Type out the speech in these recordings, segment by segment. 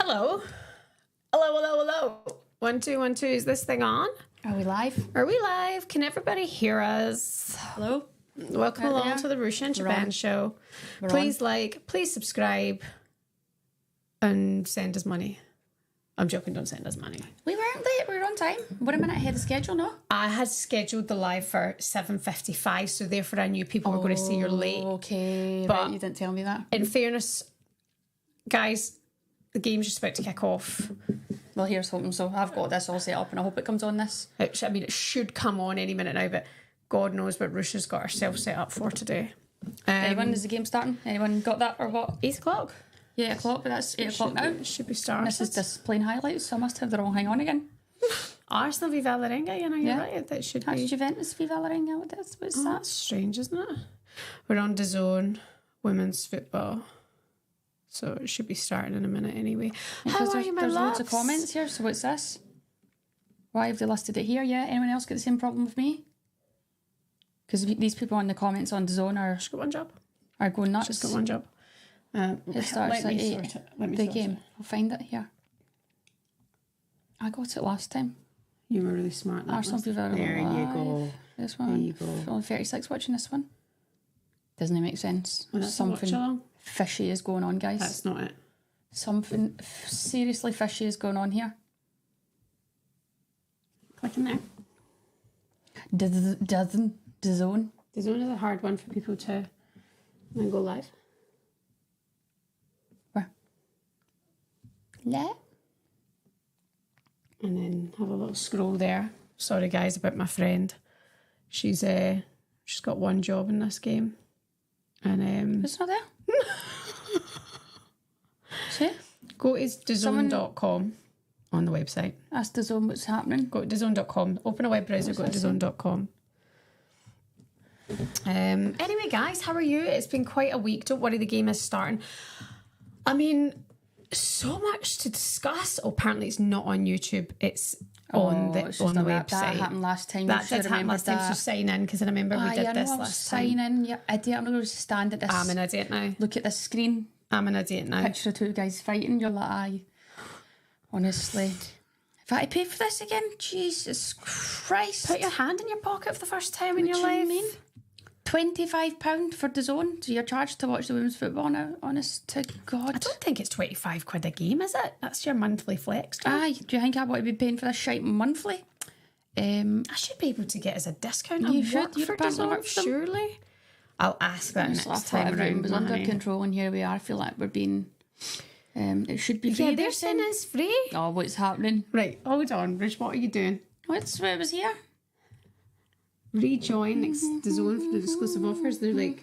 Hello. Hello, hello, hello. 1 2 1 2. Is this thing on? Are we live? Are we live? Can everybody hear us? Hello. Welcome along to the Rusha and Japan show. Please please subscribe and send us money. I'm joking, don't send us money. We weren't late, we were on time. We're a minute ahead of schedule, no? I had scheduled the live for 7:55, so therefore I knew people were going to say you're late. Okay, But right, you didn't tell me that. In fairness, guys, the game's just about to kick off. Well, here's hoping so. I've got this all set up and I hope it comes on this. It should come on any minute now, but God knows what Rusha's got herself set up for today. Anyone, is the game starting? Anyone got that or what? 8 o'clock? Yeah, 8 o'clock, but that's 8 o'clock now. It should be starting. This is displaying highlights, so I must have the wrong hang on again. Arsenal v Valerenga, you're Yeah. right. That should That's be. Juventus v Valerenga. What's that? That's strange, isn't it? We're on DAZN, women's football. So it should be starting in a minute anyway. How are you, my There's loves? loads of comments here, so what's this? Why have they listed it here? Yeah, anyone else got the same problem with me? Because these people on the comments on DAZN Just got one job. are going nuts. Just got one job. It starts at 8. The game. I'll find it here. I got it last time. You were really smart. Arsenal v Valerenga. There you go. This one. There you go. Only 36 watching this one. Doesn't make sense. Well, that's a watch along. Fishy is going on, guys. That's not it. Something seriously fishy is going on here. Click in there. DAZN. DAZN is a hard one for people to then go live. Where? Yeah. And then have a little scroll there. Sorry guys about my friend. She's got one job in this game. And It's not there. See? go to DAZN.com on the website. Ask DAZN what's happening. Go to DAZN.com. Open a web browser, go to DAZN.com. Anyway, guys, how are you? It's been quite a week. Don't worry, the game is starting. I mean, so much to discuss. Oh, apparently it's not on YouTube. It's on the website. That happened last time. That did happen last time, so sign in, because I remember we did this last time. Sign in, yeah, idiot. I'm not going to stand at this. I'm an idiot now. Look at this screen. I'm an idiot now. Picture of two guys fighting. You're like, aye. Honestly. If I had to pay for this again, Jesus Christ. Put your hand in your pocket for the first time in your What life. do you mean? £25 for DAZN, so you're charged to watch the women's football now. Honest to God. I don't think it's 25 quid a game, is it? That's your monthly flex. Aye, do you think I want to be paying for this shite monthly? I should be able to get as a discount. You and should. work You'd for apparently work DAZN, for them. surely. I'll ask that So I next thought time everything around. was under honey. control, and here we are. I feel like we're being. It should be free. Yeah, they're saying it's free. Oh, what's happening? Right, hold on, Rich. What are you doing? What's what was here? Rejoin DAZN for the exclusive offers. They're like,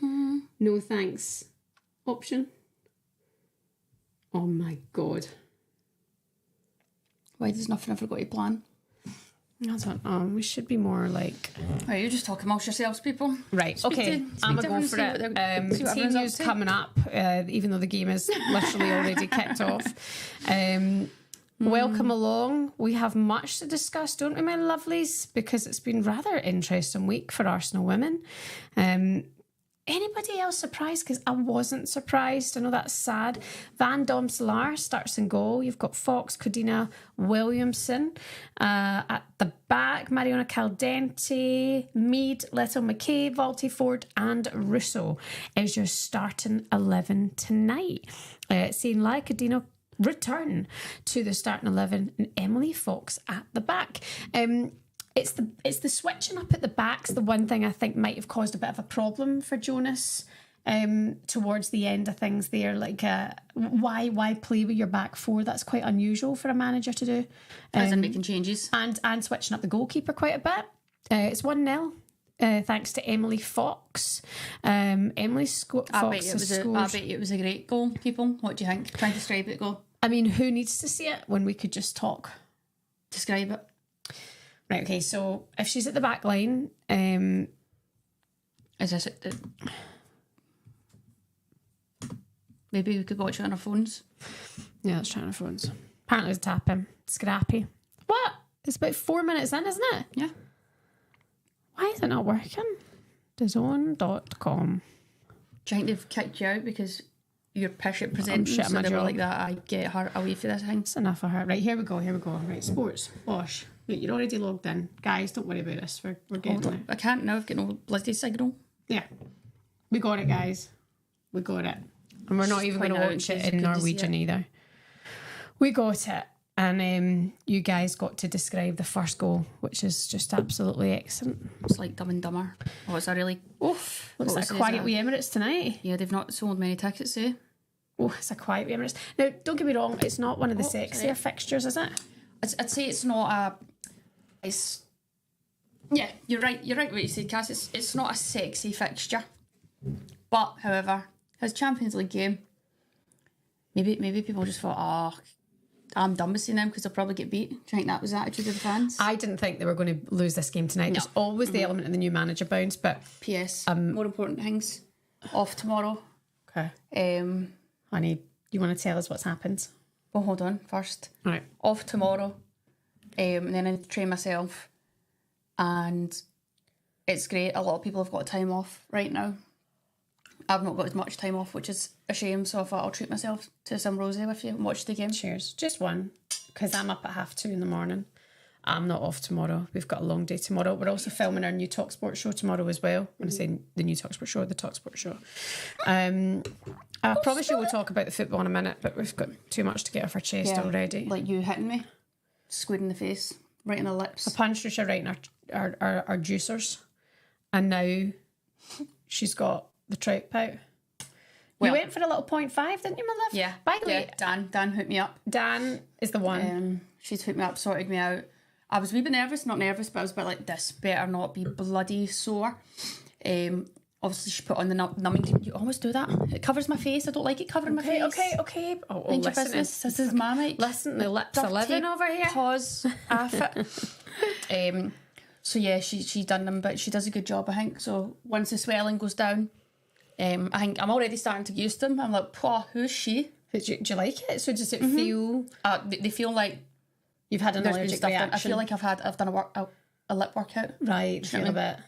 no thanks option. Oh my God. Why does nothing ever go to plan? I don't know. We should be more like. Right, you just talk amongst yourselves, people. Right, Speak okay, to I'm them going to and go for see it. what they're- see what Team everyone's up news to. coming up, even though the game is literally already kicked off. Welcome along. We have much to discuss, don't we, my lovelies? Because it's been rather interesting week for Arsenal women. Anybody else surprised? Because I wasn't surprised. I know that's sad. Van Domselaar starts in goal. You've got Fox, Codina, Williamson. At the back, Mariona Caldente, Mead, Little McKay, Voltiford and Russo is your starting 11 tonight. Seeing Lai Codina return to the starting 11 and Emily Fox at the back. It's the switching up at the back's the one thing I think might have caused a bit of a problem for Jonas towards the end of things there. Like, why play with your back four? That's quite unusual for a manager to do. As in making changes. And switching up the goalkeeper quite a bit. It's 1-0. Thanks to Emily Fox. Emily Fox I bet it was a great goal, people. What do you think? Try and describe it, go. I mean, who needs to see it when we could just talk? Describe it. Right, okay, so if she's at the back line, Is this it? Maybe we could watch it on our phones. yeah, let's try on our phones. Apparently it's tapping. Scrappy. What? It's about 4 minutes in, isn't it? Yeah. Why is it not working? DAZN.com. Do you think they've kicked you out because you're pish at presenting, shit at so my they were job. like that. I get her away for this thing. It's enough of her. Right, here we go. Right, sports. Bosh. Wait, you're already logged in. Guys, don't worry about this. We're getting there. I can't now. I've got no bloody signal. Yeah. We got it, guys. We got it. And we're not even going to watch it in Norwegian either. We got it. And you guys got to describe the first goal, which is just absolutely excellent. It's like Dumb and Dumber. Oh, it's a really... Oof. Looks like a quiet wee Emirates tonight. Yeah, they've not sold many tickets, eh? Oh, it's a quiet wee Emirates. Now, don't get me wrong, it's not one of the sexier fixtures, is it? I'd say it's not a... It's... Yeah, you're right what you said, Cass. It's not a sexy fixture. But, however, his Champions League game, maybe people just thought, I'm done with seeing them because they'll probably get beat. Do you think that was the attitude of the fans? I didn't think they were going to lose this game tonight. No. There's always the element of the new manager bounce, but... P.S. More important things. Off tomorrow. Okay. Honey, you want to tell us what's happened? Well, hold on first. All right. Off tomorrow. And then I train myself. And it's great. A lot of people have got time off right now. I've not got as much time off, which is a shame. So I thought I'll treat myself to some rosé with you and watch the game. Cheers. Just one, because I'm up at 2:30 in the morning. I'm not off tomorrow. We've got a long day tomorrow. We're also filming our new TalkSport show tomorrow as well. When I say the new TalkSport show, the TalkSport show. I promise you we'll talk about the football in a minute, but we've got too much to get off our chest already. Like you hitting me, squid in the face, right in the lips. I punched her right in our juicers, and now she's got the trout pout. You went for a little 0.5, didn't you, my love? Yeah. By the way, Dan hooked me up. Dan is the one. She's hooked me up, sorted me out. I was a wee bit nervous, not nervous, but I was a bit like, this better not be bloody sore. Obviously, she put on the numbing cream. You always do that. It covers my face. I don't like it covering my face. Okay. Oh, mind your business. This is my mic. Listen, the lips are living over here. Pause. Aff it. So yeah, she done them, but she does a good job, I think. So once the swelling goes down, I think I'm already starting to get used to them. I'm like, who's she? Do you like it? So does it feel... They feel like you've had an allergic reaction. I feel like I've done a lip workout. Right, feel a bit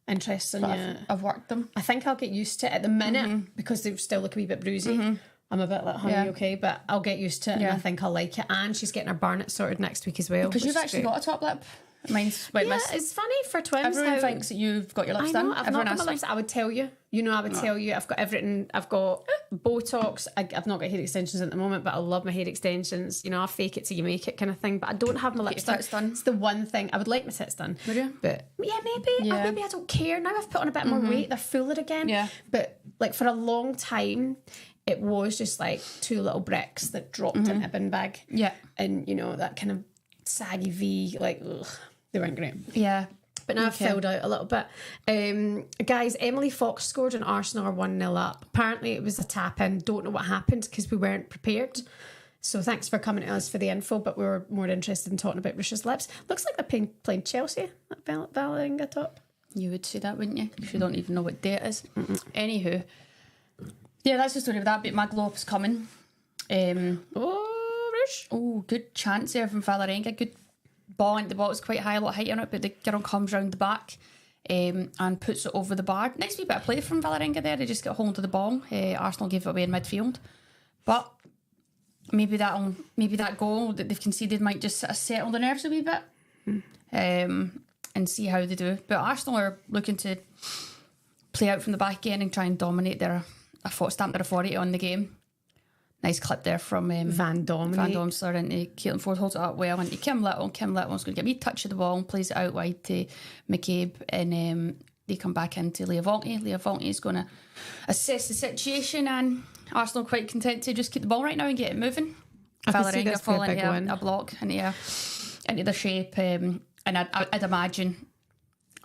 interesting, yeah. I've worked them. I think I'll get used to it at the minute because they still look a wee bit bruisey. I'm a bit like, honey, okay, but I'll get used to it and I think I'll like it. And she's getting her barnet sorted next week as well. Because you've actually got a top lip. Mine's white mist. It's funny for twins. Everyone thinks that you've got your lips done. I've not got my lips. I would tell you. I would tell you. I've got everything. I've got Botox. I've not got hair extensions at the moment, but I love my hair extensions. I fake it till you make it kind of thing. But I don't have my lips done. It's the one thing. I would like my tits done. Would you? But maybe I don't care. Now I've put on a bit more weight. They're fuller again. Yeah. But like for a long time, it was just like two little bricks that dropped into a bin bag. Yeah. And that kind of saggy V, like, ugh. They weren't great. Yeah. But now I've filled out a little bit. Guys, Emily Fox scored and Arsenal are 1-0 up. Apparently it was a tap-in. Don't know what happened because we weren't prepared. So thanks for coming to us for the info, but we were more interested in talking about Risha's lips. Looks like they're playing Chelsea, that Valerenga top. You would say that, wouldn't you? If you don't even know what day it is. Anywho. Yeah, that's the story of that, but my glow up's coming. Rish. Oh, good chance there from Valerenga. Good ball into the ball. It's quite high, a lot of height on it, but the girl comes round the back and puts it over the bar. Nice wee bit of play from Valerenga there. They just got hold of the ball. Arsenal gave it away in midfield, but maybe that goal that they've conceded might just sort of settle the nerves a wee bit and see how they do. But Arsenal are looking to play out from the back end and try and dominate stamp their authority on the game. Nice clip there from Van Domsler into Caitlin Ford, holds it up well into Kim Little. Kim Little's going to get a wee touch of the ball and plays it out wide to McCabe, and they come back into Leah Volkey. Leah Volkey is going to assess the situation, and Arsenal quite content to just keep the ball right now and get it moving. Valerenga fall into a block into their shape, and I'd imagine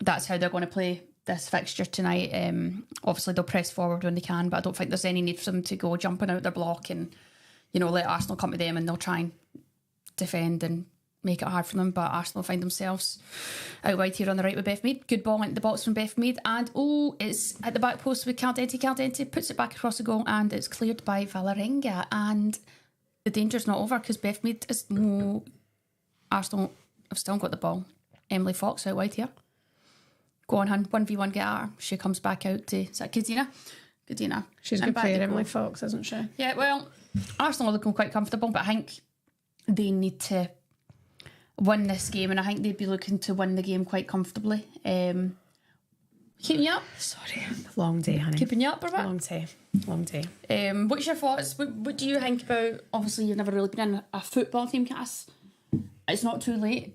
that's how they're going to play this fixture tonight. Obviously they'll press forward when they can, but I don't think there's any need for them to go jumping out their block and let Arsenal come to them, and they'll try and defend and make it hard for them. But Arsenal find themselves out wide here on the right with Beth Mead. Good ball into the box from Beth Mead, and it's at the back post with Caldente. Caldente puts it back across the goal, and it's cleared by Valerenga, and the danger's not over because Beth Mead is Arsenal have still got the ball. Emily Fox out wide here. Go on, hun. 1v1, get at her. She comes back out to... Is that Kazina? Godina. She's a And good back player, they Emily go. Fox, isn't she? Yeah, well, Arsenal are looking quite comfortable, but I think they need to win this game, and I think they'd be looking to win the game quite comfortably. Keeping you up? Sorry, long day, honey. Keeping you up a bit? Long day. What's your thoughts? What do you think about, obviously you've never really been in a football team, Cass. It's not too late.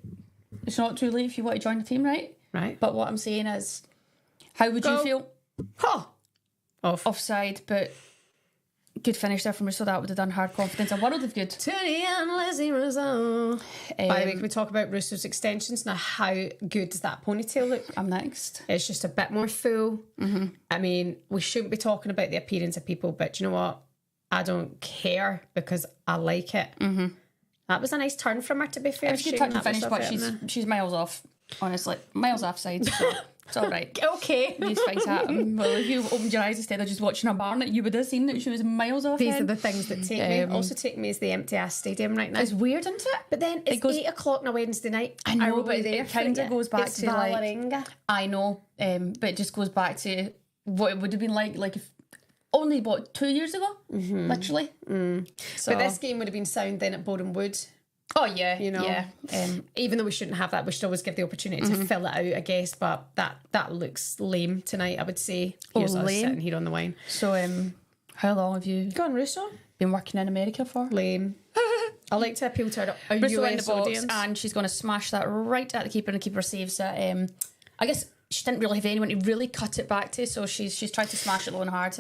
It's not too late if you want to join the team, right? Right. But what I'm saying is, how would you feel? Offside, but good finish there from her, so that would have done hard confidence. A world of good. Tony and Lizzie Russo. By the way, can we talk about Russo's extensions? Now, how good does that ponytail look? I'm next. It's just a bit more full. Mm-hmm. I mean, we shouldn't be talking about the appearance of people, but you know what? I don't care because I like it. Mm-hmm. That was a nice turn from her, to be fair. It's a good turn to finish, but she's miles off, honestly. Miles offside, so it's all right. Okay. These things happen. Well, if you opened your eyes instead of just watching a Barnet, you would have seen that she was miles off. These are the things that take me. Also take me is the empty-ass stadium right now. It's weird, isn't it? But then it's 8 o'clock on a Wednesday night. I know, will but be there it kind of goes back it's to Valerenga. like... I know, but it just goes back to what it would have been like if... Only, 2 years ago? Mm-hmm. Literally. Mm. So. But this game would have been sound then at Boreham Wood. Oh, yeah. You know, yeah. Even though we shouldn't have that, we should always give the opportunity to fill it out, I guess. But that looks lame tonight, I would say. Here's us sitting here on the wine. So, how long have you Go on, Russo. been working in America for? Lame. I like to appeal to a Russo in the US box, audience. and she's going to smash that right at the keeper, and the keeper saves it. I guess she didn't really have anyone to really cut it back to, so she's tried to smash it low and hard.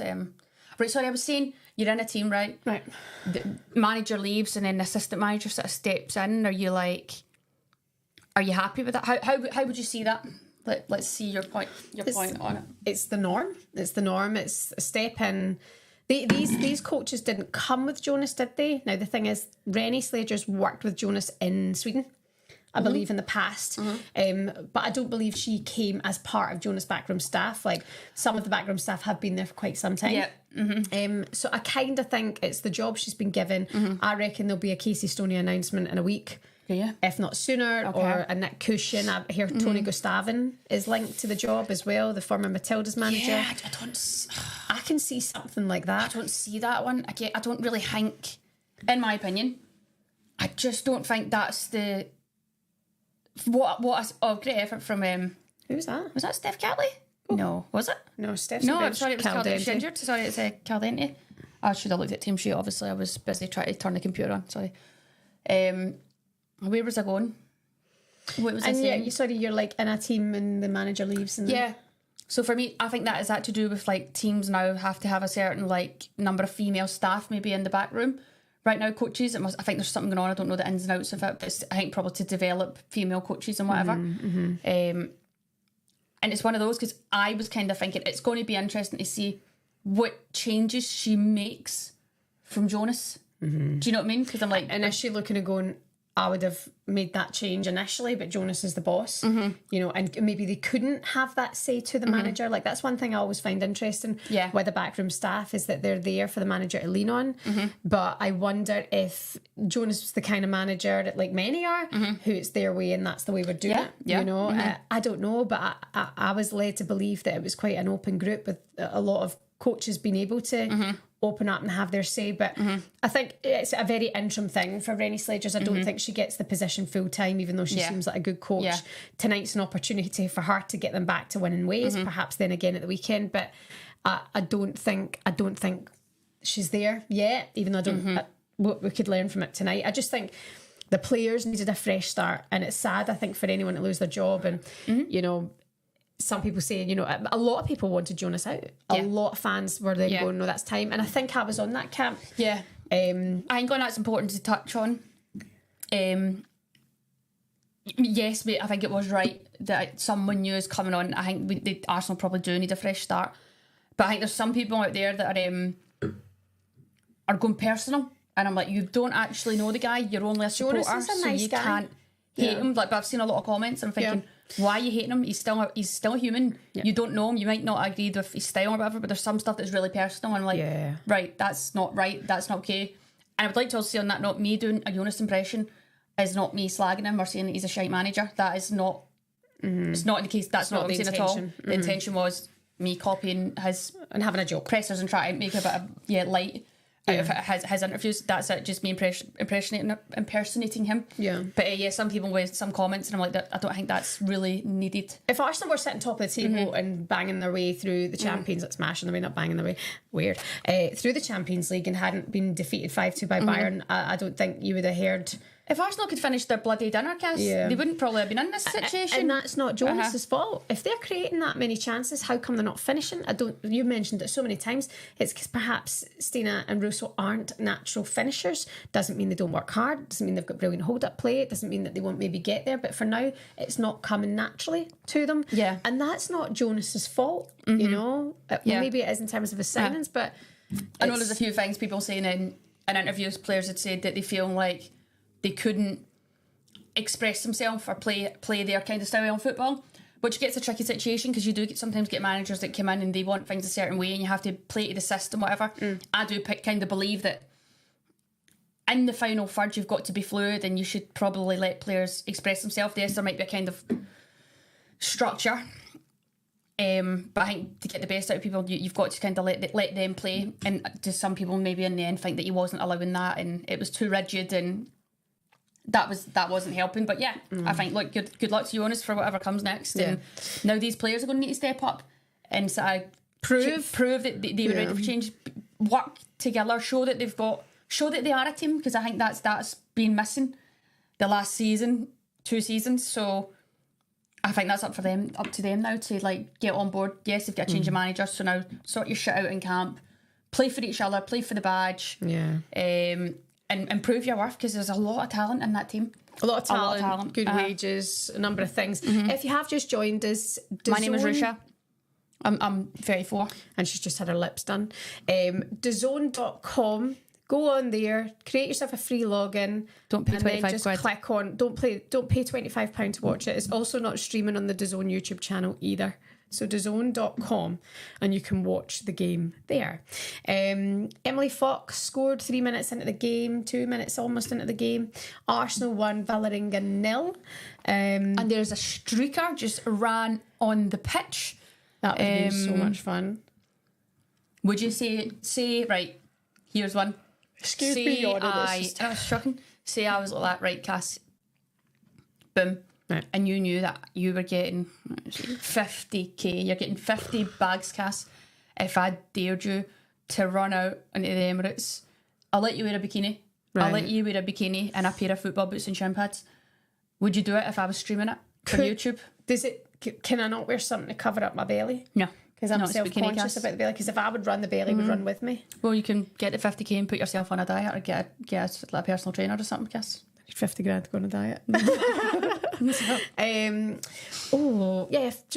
Right, sorry, I was saying, you're in a team, right? Right. The manager leaves and then the assistant manager sort of steps in. Are you happy with that? How would you see that? Let's see your point on it. It's the norm. It's a step in. These coaches didn't come with Jonas, did they? Now, the thing is, Renee Slegers worked with Jonas in Sweden, I believe, in the past. But I don't believe she came as part of Jonas' backroom staff. Like, some of the backroom staff have been there for quite some time. Yeah. So I kind of think it's the job she's been given. I reckon there'll be a Casey Stoney announcement in a week. Yeah. If not sooner, or a Nick Cushion. I hear Tony Gustavin is linked to the job as well, the former Matilda's manager. Yeah, I can see something like that. I don't see that one. I don't really think, in my opinion, I just don't think that's the... great effort from... Who was that? Was that Steph Catley? Oh. No. Was it? No, Steph. No, I'm sorry, it was Caldente. Sorry, it's Caldente. I should have looked at team sheet, obviously. I was busy trying to turn the computer on, sorry. Where was I going? What was I saying? You're like in a team and the manager leaves. And yeah. So for me, I think that is that to do with like teams now have to have a certain like number of female staff maybe in the back room. Right now, coaches, I think there's something going on. I don't know the ins and outs of it, but I think probably to develop female coaches and whatever. And it's one of those, because I was kind of thinking it's going to be interesting to see what changes she makes from Jonas. Do you know what I mean? Because I'm like... And is she looking at going, I would have made that change initially, but Jonas is the boss, you know, and maybe they couldn't have that say to the manager. Like, that's one thing I always find interesting with the backroom staff, is that they're there for the manager to lean on. But I wonder if Jonas was the kind of manager that, like many are, who it's their way and that's the way we're doing it. You know, I don't know, but I was led to believe that it was quite an open group with a lot of coaches being able to open up and have their say. But I think it's a very interim thing for Renee Slegers. I don't think she gets the position full time, even though she seems like a good coach. Tonight's an opportunity for her to get them back to winning ways, perhaps then again at the weekend. But I don't think she's there yet, even though I don't what we could learn from it tonight. I just think the players needed a fresh start, and it's sad, I think, for anyone to lose their job. And you know, some people say, you know, a lot of people wanted Jonas out. A lot of fans were then going, no, that's time. And I think I was on that camp. Yeah. I think that's important to touch on. Yes, mate, I think it was right that someone new is coming on. I think Arsenal probably do need a fresh start. But I think there's some people out there that are going personal. And I'm like, you don't actually know the guy. You're only a supporter. Jonas is a nice guy. Can't hate him. Like, but I've seen a lot of comments and I'm thinking... Why are you hating him? He's still a human. You don't know him. You might not agree with his style or whatever, but there's some stuff that's really personal. And I'm like, right, that's not right. That's not okay. And I would like to also say on that note, me doing a Jonas impression is not me slagging him or saying that he's a shite manager. That is not. It's not in the case. That's not what I'm saying at all. The intention was me copying his and having a joke. pressers and trying to make a bit of light out of his interviews. That's it, just me impersonating him. Yeah. But some people with some comments, and I'm like, I don't think that's really needed. If Arsenal were sitting top of the table and banging their way through the Champions, like smashing their way, not banging their way, weird, through the Champions League and hadn't been defeated 5-2 by Bayern, I don't think you would have heard. If Arsenal could finish their bloody dinner, Cass, they wouldn't probably have been in this situation. And that's not Jonas's fault. If they're creating that many chances, how come they're not finishing? You mentioned it so many times. It's because perhaps Stina and Russo aren't natural finishers. Doesn't mean they don't work hard. Doesn't mean they've got brilliant hold-up play. It doesn't mean that they won't maybe get there. But for now, it's not coming naturally to them. Yeah. And that's not Jonas's fault, you know? Well, maybe it is in terms of his signings, but... I know there's a few things people saying in interviews, players had said that they feel like they couldn't express themselves or play their kind of style of football, which gets a tricky situation because you do sometimes get managers that come in and they want things a certain way and you have to play to the system, whatever. I do kind of believe that in the final third you've got to be fluid and you should probably let players express themselves. Yes, there might be a kind of structure, but I think to get the best out of people, you've got to kind of let them play. And to some people, maybe in the end, think that he wasn't allowing that and it was too rigid and that wasn't helping. But I think, look, good luck to you, Jonas, for whatever comes next. And now these players are going to need to step up and sort of prove that they were ready for change, work together, show that they are a team, because I think that's been missing the last season, 2 seasons. So I think that's up to them now to like get on board. Yes, they've got a change of manager, so now sort your shit out in camp, play for each other, play for the badge, and prove your worth, because there's a lot of talent in that team. A lot of talent. Good wages, a number of things. If you have just joined us, my name is Rusha. I'm 34. And she's just had her lips done. DAZN.com. Go on there, create yourself a free login. Don't pay 25 quid. Just click on. Don't pay £25 to watch it. It's also not streaming on the DAZN YouTube channel either. So DAZN.com, and you can watch the game there. Emily Fox scored 3 minutes into the game, 2 minutes almost into the game. Arsenal won, Valerenga 0. And there's a streaker just ran on the pitch. That would be so much fun. Would you say right? Here's one. Excuse me, I was shocking. Say I was like that, right, Cass? Boom. Right. And you knew that you were getting 50k. You're getting 50 bags, Cass. If I dared you to run out into the Emirates, I'll let you wear a bikini. Right. I'll let you wear a bikini and a pair of football boots and shin pads. Would you do it if I was streaming it for YouTube? Can I not wear something to cover up my belly? No. Because I'm self-conscious about the belly. Because if I would run, the belly would run with me. Well, you can get the 50k and put yourself on a diet, or get a personal trainer or something, Cass. 50 grand to go on a diet. Do you know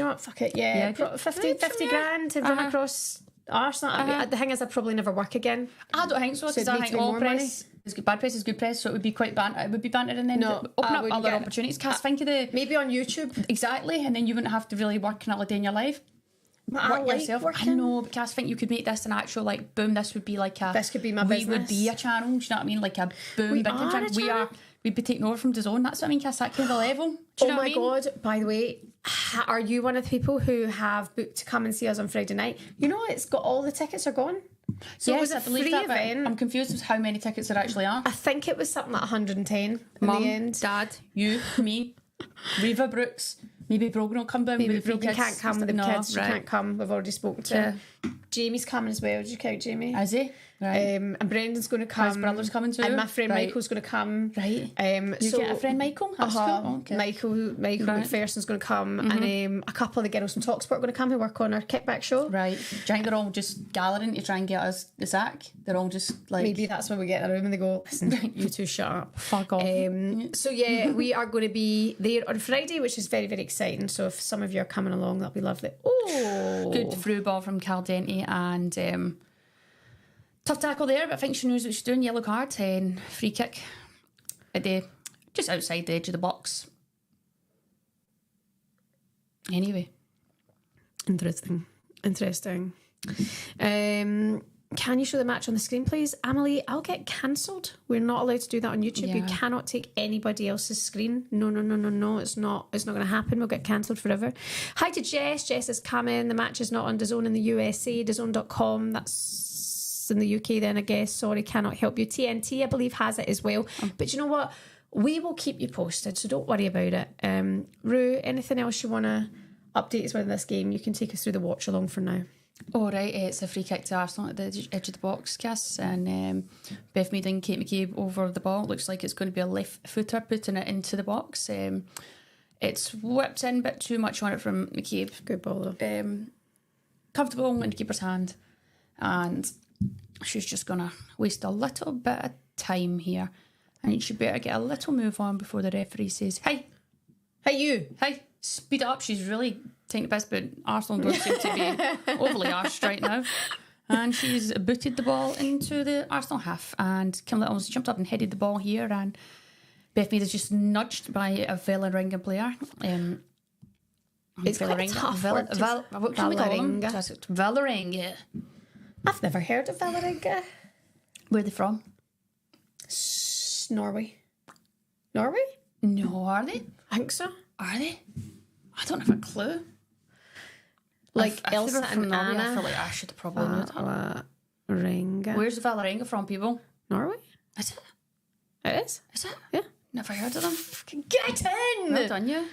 what? Fuck it. Yeah. 50 grand to run across Arsenal. The thing is, I'd probably never work again. I don't think so, because I think all press is good. Bad press is good press, so it would be quite banter. It would be banter, and then open up other opportunities. Cass, think of the maybe on YouTube, exactly, and then you wouldn't have to really work another day in your life. Work yourself. Working. I know, but Cass, think you could make this an actual like boom. This would be like a. This could be my business. We would be a channel. Do you know what I mean? Like a boom. We big are channel. a channel. We'd be taking over from DAZN. That's what I mean, Cass. That kind of level. Do you know what I mean? God! By the way, are you one of the people who have booked to come and see us on Friday night? You know, it's got all the tickets are gone. So yes, it was a free event. I'm confused with how many tickets there actually are. I think it was something like 110 in Mum, the end. Dad, you, me, Reva Brooks. Maybe Brogan will come down. Maybe with the Brogan can't come with the kids. Right. She can't come. We've already spoken to her. Jamie's coming as well. Did you count Jamie? Is he? Right. And Brendan's going to come. His brother's coming too. And my friend Michael's going to come. Right. You get a friend Michael? That's cool. Okay. Michael McPherson's going to come. And a couple of the girls from Talksport are going to come who work on our kickback show. Right. Do you think they're all just gathering to try and get us the sack? They're all just like... Maybe that's when we get in the room and they go, listen, you two shut up. Fuck off. So we are going to be there on Friday, which is very, very exciting. So if some of you are coming along, that'll be lovely. Oh, good through ball from Caldente, and tough tackle there, but I think she knows what she's doing. Yellow card and free kick just outside the edge of the box. Anyway, interesting. Can you show the match on the screen, please? Amelie, I'll get cancelled. We're not allowed to do that on YouTube. You Yeah. cannot take anybody else's screen. No. It's not going to happen. We'll get cancelled forever. Hi to Jess. Jess is coming. The match is not on DAZN in the USA. DAZN.com. That's in the UK then, I guess. Sorry, cannot help you. TNT, I believe, has it as well. But you know what? We will keep you posted, so don't worry about it. Rue, anything else you want to update us with this game? You can take us through the watch along for now. All right, it's a free kick to Arsenal at the edge of the box, Cass, and Beth Mead and Kate McCabe over the ball. Looks like it's going to be a left footer putting it into the box. It's whipped in, a bit too much on it from McCabe. Good ball though. Comfortable in the keeper's hand, and she's just going to waste a little bit of time here, and she better get a little move on before the referee says, "Hey, you. hey, speed it up." She's really taking the piss, but Arsenal don't seem to be overly arsed right now. And she's booted the ball into the Arsenal half, and Kim Little almost jumped up and headed the ball here, and Beth Mead is just nudged by a Valerenga player. It's quite a tough word to say. What can we call them? Valerenga. Valerenga. I've never heard of Valerenga. Where are they from? Norway. Norway? No, are they? I think so. Are they? I don't have a clue. Like if they were Elsa from and Norway, I Anna. feel like I should have probably known that. Valerenga. Where's the Valerenga from, people? Norway? Is it? It is. Is it? Yeah. Never heard of them. Get in! Well done, you.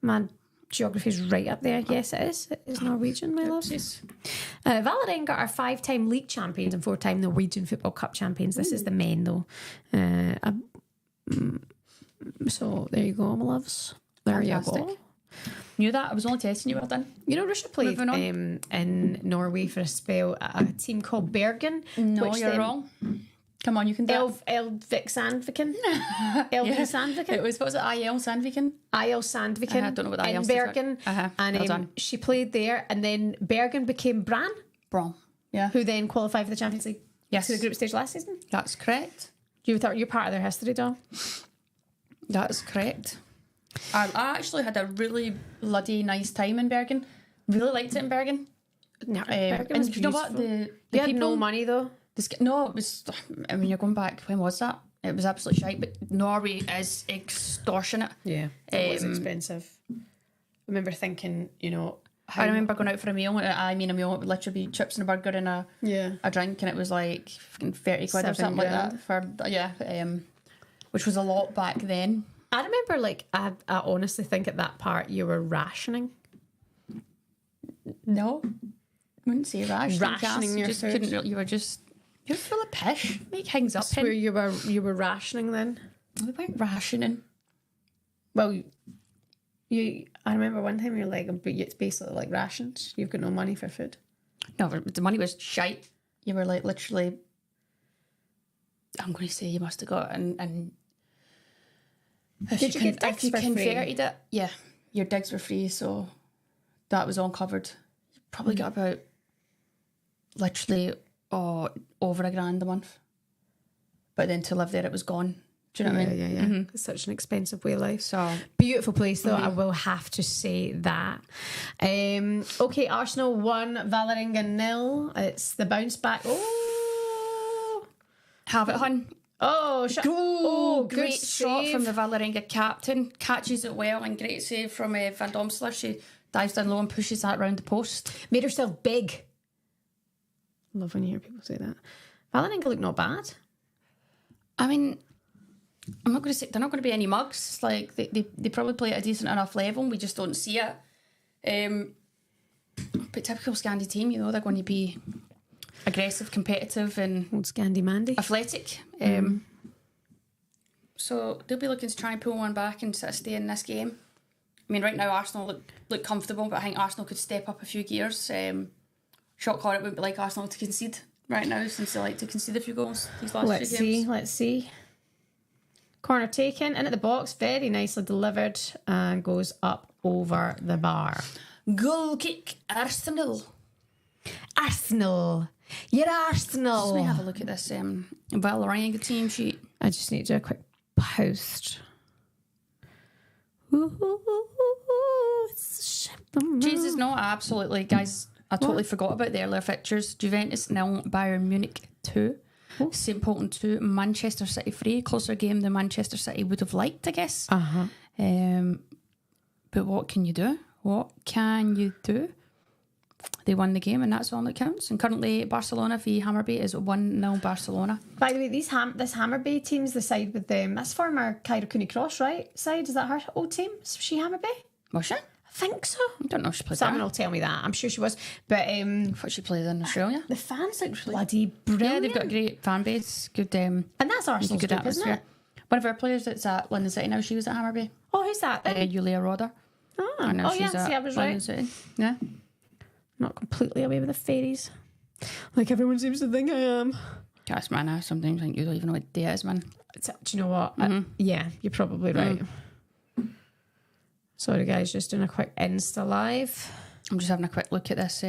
Man, geography's right up there. Yes, it is. It is Norwegian, my love. Valerenga are 5-time league champions and 4-time Norwegian Football Cup champions. This is the men, though. So there you go, my loves. There Fantastic. you go. Knew that. I was only testing you. Well done. You know, Russia played Moving in Norway for a spell at a team called Bergen. No, which you're then wrong. Come on, you can do it. Elvik Sandviken. LV Sandviken. It was, what was it, IL Sandviken? IL Sandviken. I don't know what the in IL stands for. Bergen. Well And done. she played there, and then Bergen became Brann, Wrong. Yeah. who then qualified for the Champions League Yes. to the group stage last season. That's correct. You thought you're part of their history, doll. That's correct. I actually had a really bloody nice time in Bergen. Really liked it in Bergen. No, And you know what? The you had people, no money though. No, it was. I mean, you're going back. When was that? It was absolutely shite. But Norway is extortionate. Yeah, it was expensive. I remember thinking, you know, I remember going out for a meal. A meal. It would literally be chips and a burger and a drink, and it was like fucking 30 quid or something like that for which was a lot back then. I remember, like, I honestly think at that part you were rationing. No, I wouldn't say rationing. Rationing your just food. couldn't. You're full of pish. Make things up. Where you were rationing then. We weren't rationing. Well, I remember one time you were like, it's basically like rations. You've got no money for food. No, the money was shite. You were like literally. I'm going to say you must have got and. Did you get digs if you for free? converted it, yeah, your digs were free, so that was all covered. You probably got about literally over $1,000 a month, but then to live there, it was gone. Do you know what I mean? Yeah. Mm-hmm. It's such an expensive way of life. So beautiful place, though. I will have to say that. Okay, Arsenal 1, Valerenga 0. It's the bounce back. Oh, have it, hun. Oh, Great shot from the Valerenga captain. Catches it well, and great save from Van Domsler. She dives down low and pushes that round the post. Made herself big. Love when you hear people say that. Valerenga looked not bad. I mean, I'm not going to say they're not going to be any mugs. It's like they probably play at a decent enough level. We just don't see it. But typical Scandi team, you know, they're going to be aggressive, competitive, and Old Scandi Mandy. athletic. So they'll be looking to try and pull one back and sort of stay in this game. I mean, right now Arsenal look comfortable, but I think Arsenal could step up a few gears. Shock horror, it wouldn't be like Arsenal to concede right now, since they like to concede a few goals these last few games. Let's see. Corner taken, in at the box, very nicely delivered, and goes up over the bar. Goal kick, Arsenal. Arsenal. You're Arsenal. Let me have a look at this Valerenga team sheet. I just need to do a quick post. Jesus, no, absolutely, guys. I totally forgot about the earlier fixtures. Juventus 0, Bayern Munich 2, St Polten 2, Manchester City 3. Closer game than Manchester City would have liked, I guess. But what can you do? What can you do? They won the game, and that's all that counts. And currently, Barcelona v Hammarby is 1-0 Barcelona. By the way, this Hammarby team's the side with them. That's former Kyra Cooney-Cross, right? Side, is that her old team? Is she Hammarby? Was she? I think so. I don't know if she played Someone there. will tell me that. I'm sure she was. But I thought she played in Australia. the fans look bloody brilliant. Yeah, they've got a great fan base. Good, and that's Arsenal's good group, isn't atmosphere. it? One of our players that's at London City now, she was at Hammarby. Oh, who's that then? Julia Roder. I know she's yeah, at see, I was London right. City. Yeah. Not completely away with the fairies. Like everyone seems to think I am. Gosh, man, I sometimes think you don't even know what day it is, man. Do you know what? Yeah, you're probably right. Sorry, guys, just doing a quick Insta live. I'm just having a quick look at this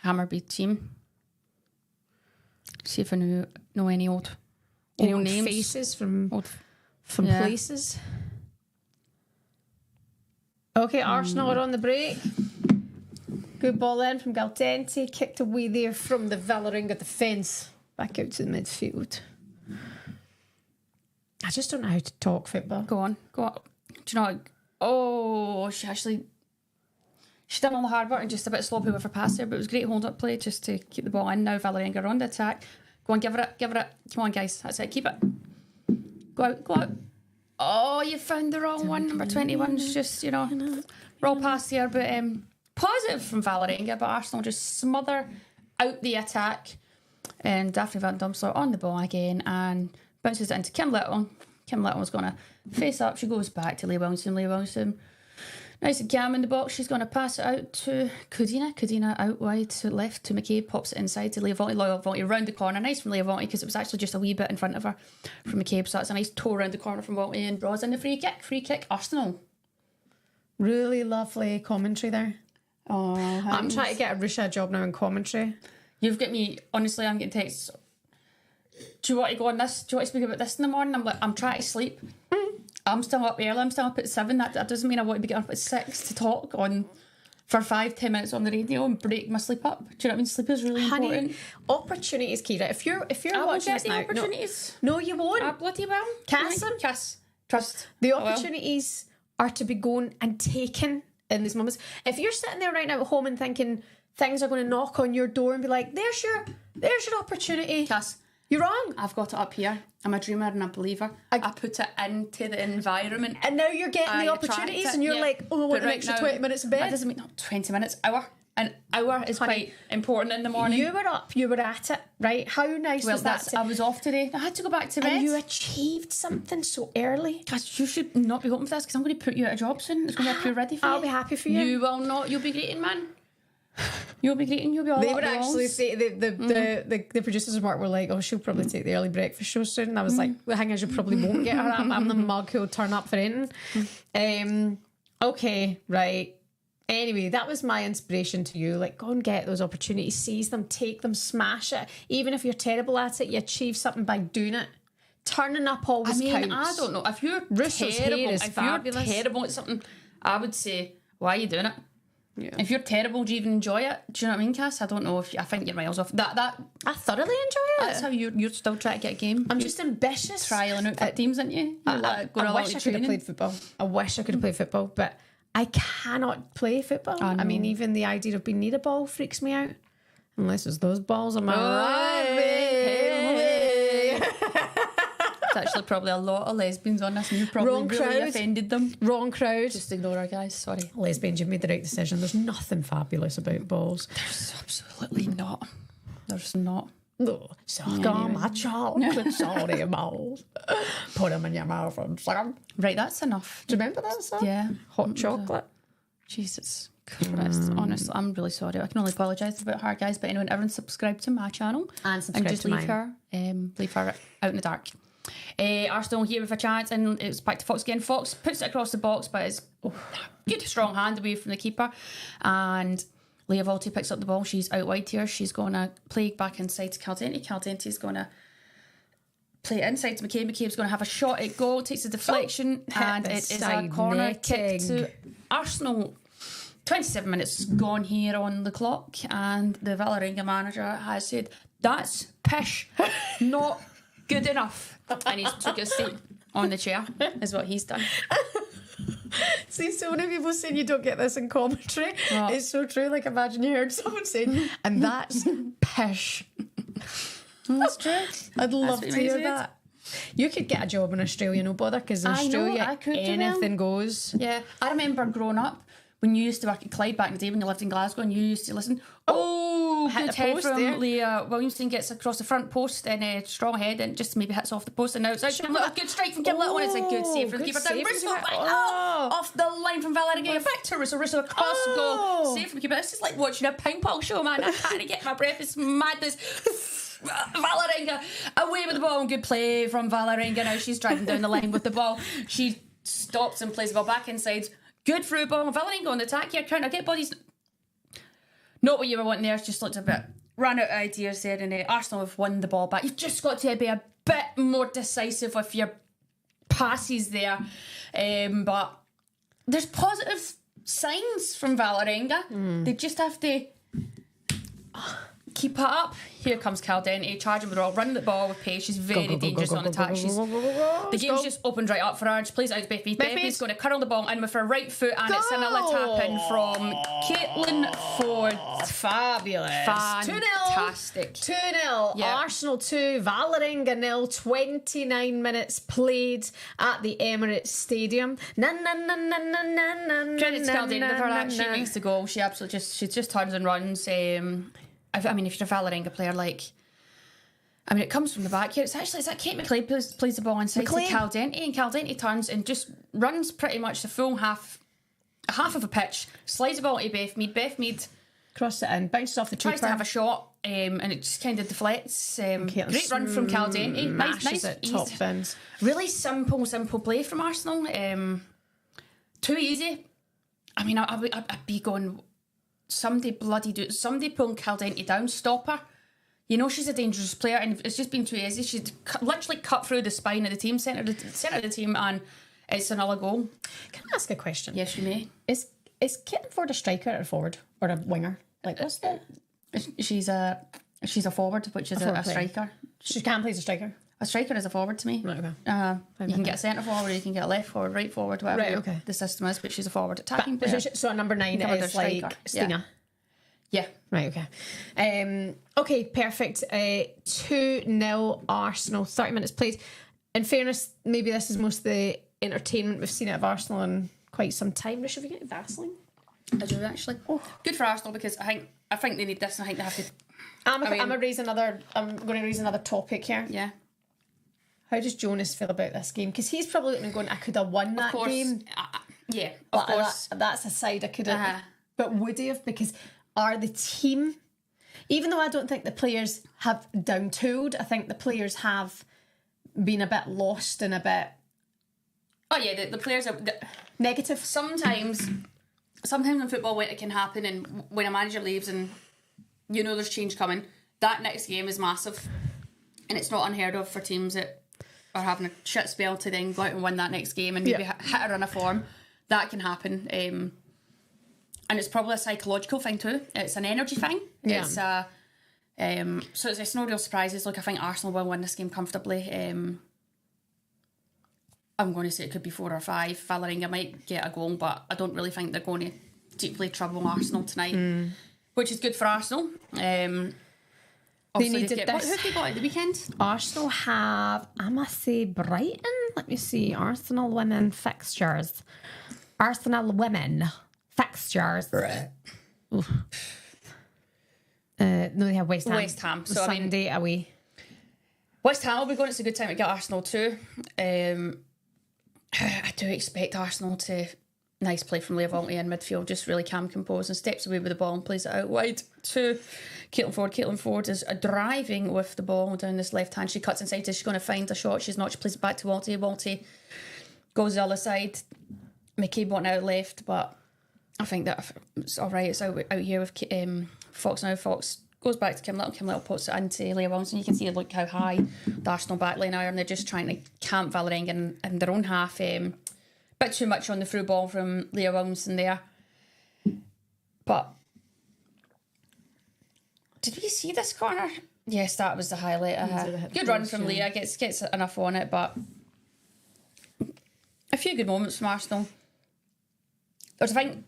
Hammarby team. See if I know any old names. Faces from Yeah. places. Okay, Arsenal are on the break. Good ball in from Galtenti. Kicked away there from the Valerenga defence. Back out to the midfield. I just don't know how to talk football. Go on. Do you know? Oh, she done all the hard work and just a bit sloppy with her pass there, but it was great hold up play just to keep the ball in. Now Valerenga are on the attack. Go on, give her it. Come on, guys. That's it. Keep it. Go out. Oh, you found the wrong one. Number 21's just, roll past here, but positive from Valerenga, but Arsenal just smother out the attack. And Daphne Van Domselaar on the ball again and bounces it into Kim Little. Kim Little's going to face up. She goes back to Leigh Williamson. Nice and calm in the box. She's going to pass it out to Cudina. Cudina out wide to left to McCabe. Pops it inside to Leovalti. Leovalti round the corner. Nice from Leovalti because it was actually just a wee bit in front of her from McCabe. So that's a nice toe round the corner from Walty and draws in the free kick. Free kick, Arsenal. Really lovely commentary there. Oh, I'm trying to get a Rusha job now in commentary. You've got me, honestly, I'm getting texts. Do you want to go on this? Do you want to speak about this in the morning? I'm like, I'm trying to sleep. I'm still up early. I'm still up at 7. That doesn't mean I want to be getting up at 6 to talk for 5-10 minutes on the radio and break my sleep up. Do you know what I mean? Sleep is really important. Opportunities, Kira. If you're watching this now, opportunities. No, you won't. I bloody well. Cass, trust. The opportunities are to be going and taken in these moments. If you're sitting there right now at home and thinking things are going to knock on your door and be like, there's your opportunity. Cass, you're wrong. I've got it up here. I'm a dreamer and a believer. I put it into the environment. And now you're getting the opportunities and you're like, oh, I want an extra 20 minutes of bed. That doesn't mean 20 minutes, hour. An hour is quite important in the morning. You were up, you were at it, right? How nice was that? I was off today. I had to go back to bed. And you achieved something so early. Gosh, you should not be hoping for this because I'm going to put you out of job soon. It's going to be ready for you. I'll be happy for you. You will not. You'll be greeting, man. You'll be greeting. You'll be all They would actually say the producers of work were like, oh, she'll probably take the early breakfast show soon. And I was like, well, hang on, you probably won't get her up. I'm the mug who'll turn up for anything. Okay, right. Anyway, that was my inspiration to you. Like, go and get those opportunities, seize them, take them, smash it. Even if you're terrible at it, you achieve something by doing it. Turning up always counts. I don't know. If you're fabulous. terrible at something, I would say, why are you doing it? Yeah. If you're terrible, do you even enjoy it? Do you know what I mean, Cass? I don't know if I think you're miles off. That I thoroughly enjoy it. That's how you're still trying to get a game. I'm just ambitious. Trialing out for teams, aren't you? I wish I could have played football. I wish I could have played football, but I cannot play football. I mean, even the idea of being near a ball freaks me out. Unless it's those balls on my There's actually probably a lot of lesbians on this and you probably really offended them. Wrong crowd. Just ignore her, guys. Sorry. Lesbians, you've made the right decision. There's nothing fabulous about balls. There's absolutely not. There's not. No, suck on my chocolate salty balls. Put them in your mouth and suck them. Right, that's enough. Do you remember that song? Yeah. Hot chocolate. Jesus Christ. Honestly, I'm really sorry. I can only apologise about her, guys, but anyone, everyone subscribe to my channel and subscribe just to leave her out in the dark. Arsenal here with a chance and it's back to Fox again. Fox puts it across the box, but it's good strong hand away from the keeper and Leovalti picks up the ball. She's out wide here. She's going to play back inside to Caldenti. Caldenti's going to play it inside to McCabe. McCabe's going to have a shot at goal, takes a deflection and it is a corner kick to Arsenal. 27 minutes gone here on the clock, and the Valerenga manager has said, that's pish, not good enough. And he's took his seat on the chair, is what he's done. See, so many people saying you don't get this in commentary. Oh. It's so true. Like, imagine you heard someone saying, and that's pish. That's true. I'd love to hear that. You could get a job in Australia, no bother, because in Australia, anything goes. Yeah. I remember growing up, when you used to work at Clyde back in the day, when you lived in Glasgow, and you used to listen, hit good head from there. Leah Williamson gets across the front post and a strong head and just maybe hits off the post, and now it's a good strike from Kim Little, and it's a good save from the keeper. Down Russo, off the line from Valerenga, back to Russo across goal, save from the keeper. This is like watching a ping pong show, man. I can't get my breath. It's madness. Valerenga away with the ball, and good play from Valerenga. Now she's driving down the line with the ball. She stops and plays the ball back inside. Good through ball. Valerenga on the attack here. Counter, get bodies. Not what you were wanting there. It's just looked a bit ran out of ideas there, and Arsenal have won the ball back. You've just got to be a bit more decisive with your passes there. But there's positive signs from Valerenga. They just have to keep it up. Here comes Caldente, charging with the ball, running the ball with pace. She's very dangerous on attack. The game's just opened right up for her. She plays it out to Beth Mead. Beth Mead's going to curl the ball in with her right foot, and it's another tap in from Caitlin Ford. Fabulous. Fantastic. 2-0. Yeah. Arsenal 2, Valerenga 0. 29 minutes played at the Emirates Stadium. Credit to Caldente for that. She makes the goal. She absolutely just turns and runs. I mean, if you're a Valerenga player, it comes from the back here. It's that Kate McLeod plays the ball inside to Caldente, and Caldente turns and just runs pretty much the full half of a pitch, slides the ball to Beth Mead. Beth Mead crosses it in, bounces off the tries to have a shot, and it just kind of deflects. Great run from Caldente. Nice at top bins. Really simple play from Arsenal. Too easy. I mean, I'd be going, somebody pulling Caldente down, stop her. You know she's a dangerous player, and it's just been too easy. She'd literally cut through the spine of the team, centre of the team, and it's another goal. Can I ask a question? Yes, you may. Is Caitlin Ford a striker or a forward or a winger? Like, what's the? She's a forward, which is a striker. She can play as a striker. A striker is a forward to me. Right, okay. You can get a centre forward, or you can get a left forward, right forward, whatever the system is, but she's a forward attacking player. So at number 9 is like Stinger. Yeah. Right, okay. Okay, perfect. 2-0 Arsenal, 30 minutes played. In fairness, maybe this is most of the entertainment we've seen out of Arsenal in quite some time. Should we get Vaseline? I do, actually. Good for Arsenal, because I think they need this, and I think they have to. I'm going to raise another topic here. Yeah. How does Jonas feel about this game? Because he's probably looking and going, I could have won that game. Yeah, of course. That's a side I could have. But would he have? Because are the team, even though I don't think the players have down-tooled, I think the players have been a bit lost and a bit... Oh yeah, the players are... negative. Sometimes in football, when it can happen, and when a manager leaves and you know there's change coming, that next game is massive. And it's not unheard of for teams that are having a shit spell to then go out and win that next game and maybe hit a run of form. That can happen. And it's probably a psychological thing too. It's an energy thing. Yeah. So it's no real surprises. Look, I think Arsenal will win this game comfortably. I'm going to say it could be 4 or 5. Valerenga might get a goal, but I don't really think they're going to deeply trouble Arsenal tonight, which is good for Arsenal. They needed this. Who have they got at the weekend? Arsenal have, I must say, Brighton. Let me see. Arsenal women fixtures. Right. No, they have West Ham. West Ham. So Sunday away. West Ham will be going. It's a good time to get Arsenal too. I do expect Arsenal to... Nice play from Eidevall in midfield, just really calm, composed, and steps away with the ball and plays it out wide to Caitlin Ford. Caitlin Ford is driving with the ball down this left hand. She cuts inside. She's going to find a shot. She's not. She plays it back to Walty. Walty goes the other side. McCabe went out left, but I think that it's all right. It's out here with Fox now. Fox goes back to Kim Little. Kim Little puts it into Leah Wilson. You can see look how high the Arsenal backline are, and they're just trying to camp Valerenga in their own half. Bit too much on the through ball from Leah Williamson there. Did we see this corner? Yes, that was the highlight. Good run from Leah. Gets enough on it, but a few good moments from Arsenal. I think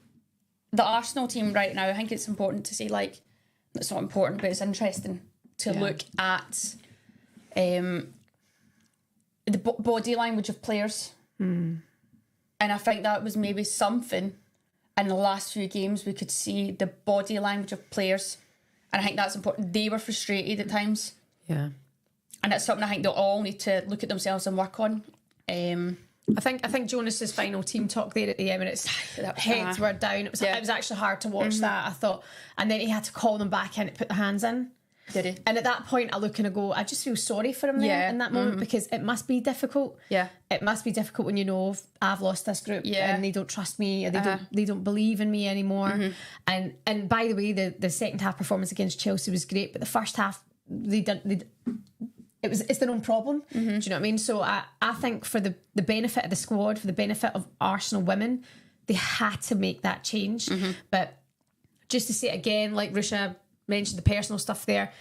the Arsenal team right now, I think it's important to say, like, it's not important, but it's interesting to look at the body language of players. And I think that was maybe something in the last few games we could see the body language of players. And I think that's important. They were frustrated at times. Yeah. And it's something I think they'll all need to look at themselves and work on. I think Jonas's final team talk there at the Emirates, heads were down. It was actually hard to watch that, I thought. And then he had to call them back in to put the hands in. Did he? And at that point, I look and I go, I just feel sorry for him there in that moment, because it must be difficult. Yeah. It must be difficult when you know I've lost this group and they don't trust me, or they don't believe in me anymore. And by the way, the second half performance against Chelsea was great, but the first half it's their own problem. Do you know what I mean? So I think for the benefit of the squad, for the benefit of Arsenal women, they had to make that change. But just to say it again, like Rusha mentioned the personal stuff there,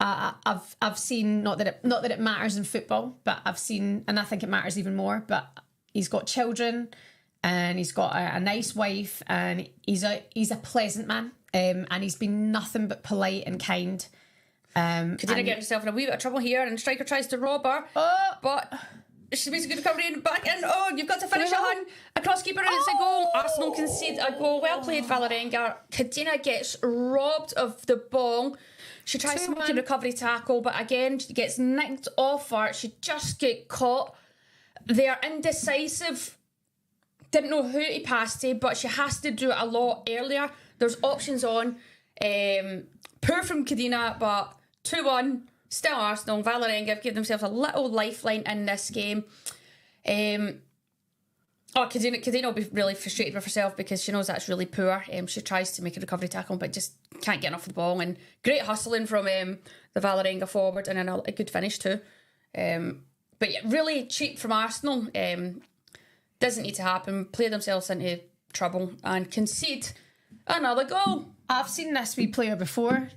I've seen, not that it matters in football, but I've seen, and I think it matters even more, but he's got children and he's got a nice wife, and he's a pleasant man, and he's been nothing but polite and kind. Kadina get herself in a wee bit of trouble here, and striker tries to rob her, but she makes a good recovery and back in. Oh, you've got to finish it, hun. A cross keeper, and it's a goal. Arsenal concede a goal. Well played, Valerenga. Kadina gets robbed of the ball. She tries to make a recovery tackle, but again, she gets nicked off her. She just get caught. They are indecisive. Didn't know who to pass to, but she has to do it a lot earlier. There's options on. Poor from Kadina, but 2-1. Still Arsenal. Valerenga have given themselves a little lifeline in this game. Kadina will be really frustrated with herself because she knows that's really poor. She tries to make a recovery tackle, but just can't get enough of the ball. And great hustling from the Valerenga forward, and a good finish too. But yeah, really cheap from Arsenal. Doesn't need to happen. Play themselves into trouble and concede another goal. I've seen this wee player before.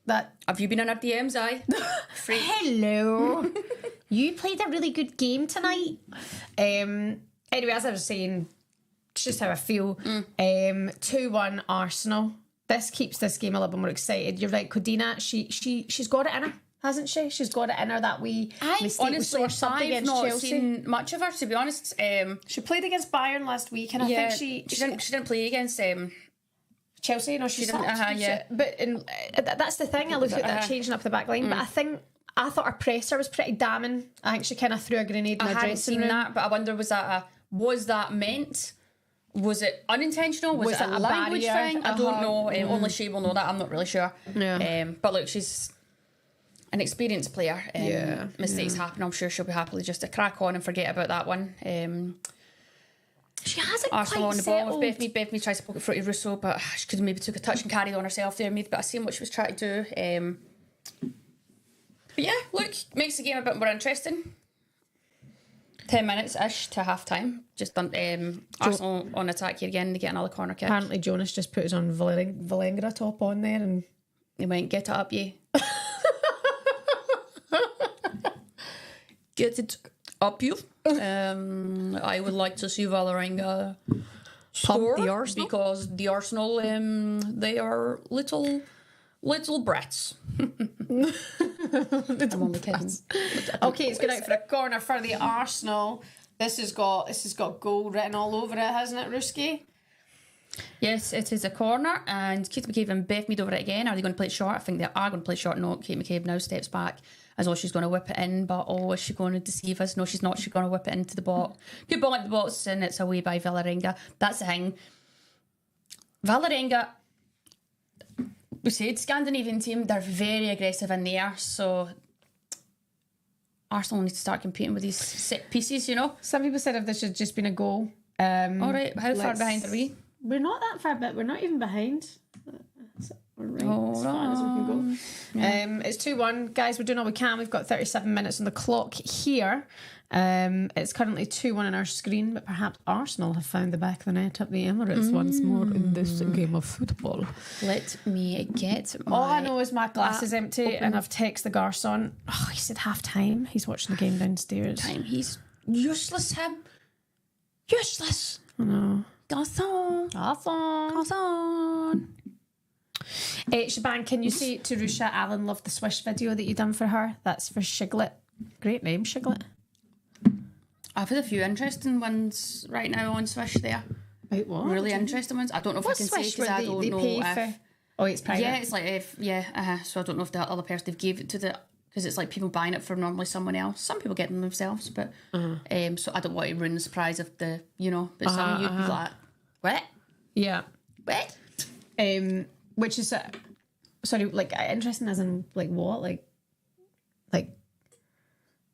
Have you been in our DMs, aye? Hello. You played a really good game tonight. Anyway, as I was saying, it's just how I feel. 2-1 Arsenal. This keeps this game a little bit more excited. You're right, Codina, she's got it in her, hasn't she? She's got it in her, that wee mistake. Honestly, I've not seen much of her, to be honest. She played against Bayern last week, and I think she didn't play against Chelsea. No, she didn't. Yeah. But that's the thing. I look at that changing up the back line, but I thought her presser was pretty damning. I think she kind of threw a grenade in the dressing room. I hadn't seen that, but I wonder, was that meant? Was it unintentional? Was it a language barrier thing? I don't know. Only she will know that. I'm not really sure. Yeah. But look, she's an experienced player. Mistakes happen. I'm sure she'll be happily just to crack on and forget about that one. She hasn't Arsenal quite on the settled. ball with Bethany. Bethany tries to poke it through to Russo, but she could have maybe took a touch and carried on herself there. Maybe, but I seen what she was trying to do. But yeah, look, makes the game a bit more interesting. 10 minutes-ish to half-time. Just done Arsenal on attack here again. They get another corner kick. Apparently Jonas just put his on Valerenga top on there, and he went, get it up, you. Get it up, you. I would like to see Valerenga score the Arsenal, because the Arsenal, they are little brats. I'm only kidding. Okay, it's going out for a corner for the Arsenal. This has got goal written all over it, hasn't it, Ruski? Yes, it is a corner, and Kate McCabe and Beth Mead over it again. Are they going to play it short? I think they are going to play it short. No, Kate McCabe now steps back as though she's going to whip it in, but is she going to deceive us? No, she's not. She's going to whip it into the box. Good ball at the box, and it's away by Valerenga. That's the thing. Valerenga, we said Scandinavian team, they're very aggressive in the air, so Arsenal need to start competing with these set pieces, you know. Some people said if this had just been a goal. All right, how far behind are we? We're not that far, but we're not even behind. right Hold as far as we can go. on. Yeah. It's 2-1. Guys, we're doing all we can. We've got 37 minutes on the clock here. It's currently 2-1 on our screen, but perhaps Arsenal have found the back of the net at the Emirates once more in this game of football. Let me get my... All I know is my glass is empty and I've texted the garçon. Oh, he said half time. He's watching the game downstairs. He's useless, him. Useless. I know. Garçon. Shaban, can you say to Rusha, Alan loved the Swish video that you done for her? That's for Shiglet. Great name, Shiglet. I've had a few interesting ones right now on Swish there. About what? Really interesting ones. I don't know if I can say because I don't know if... Oh, it's private. Yeah, it's like if... Yeah, so I don't know if the other person they've gave it to the... Because it's like people buying it for normally someone else. Some people get them themselves, but... so I don't want to ruin the surprise of the... You know, but some you'd be like... What? Yeah. What? Which is... sorry, like, interesting as in, like, what? Like...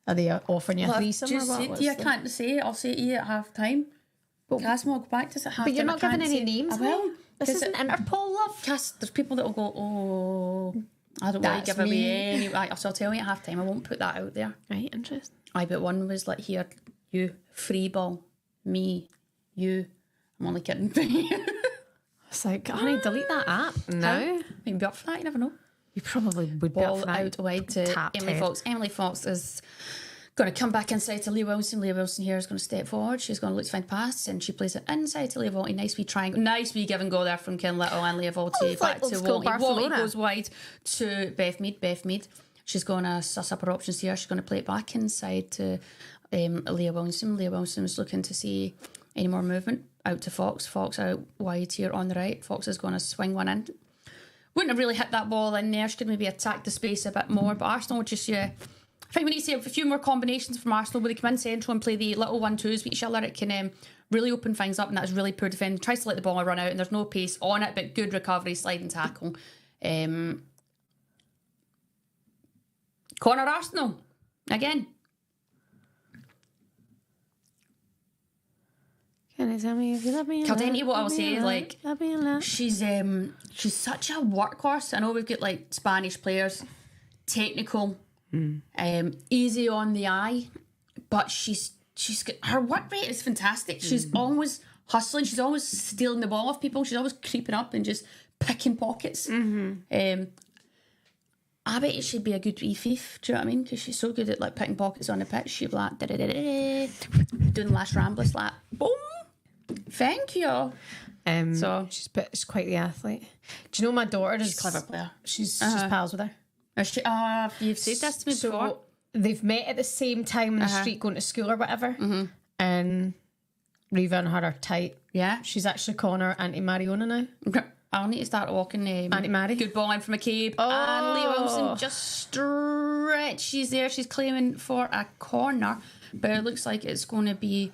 Are they offering you a threesome or what? I can't say it. I'll say it to you at half time. Cassim will go back to it at half time. But you're not giving any names, I will. This isn't Interpol, love. There's people that will go, oh, I don't want to give away any. So I'll tell you at half time. I won't put that out there. Right, interesting. But one was like, here, you, free ball, me, you. I'm only kidding. It's like, honey, delete that app. No. Maybe be up for that, you never know. You probably would be Ball up for that. out wide to Emily Fox. Emily Fox is going to come back inside to Leah Wilson. Leah Wilson here is going to step forward. She's going to look to find pass, and she plays it inside to Leah Volty. Nice wee triangle. Nice wee give and go there from Ken Little and Leah Volty back to Volty. Volty goes wide to Beth Mead. Beth Mead. She's going to suss up her options here. She's going to play it back inside to Leah Wilson. Leah Wilson was looking to see any more movement out to Fox. Fox out wide here on the right. Fox is going to swing one in. Wouldn't have really hit that ball in there. She could maybe attack the space a bit more, but Arsenal would just, I think we need to see a few more combinations from Arsenal where they come in central and play the little 1-2s with each other. It can really open things up, and that's really poor defending. Tries to let the ball run out, and there's no pace on it, but good recovery, slide and tackle. Corner Arsenal again. Can you tell me if you love me? Caldenti, what I will say is, like, she's such a workhorse. I know we've got like Spanish players, technical, easy on the eye, but she's got, her work rate is fantastic. She's always hustling. She's always stealing the ball off people. She's always creeping up and just picking pockets. I bet it should be a good wee thief. Do you know what I mean? Because she's so good at like picking pockets on the pitch. She'd be like doing the last ramblers, like boom. Thank you. So she's quite the athlete. Do you know my daughter is a clever player? She's pals with her. You've said this to me before. They've met at the same time in the street going to school or whatever. And Reva and her are tight. Yeah. She's actually calling her Auntie Mariona now. I'll need to start walking. Auntie Mary. Good ball in from McCabe. And Leah Wilson just stretch. She's there. She's claiming for a corner. But it looks like it's going to be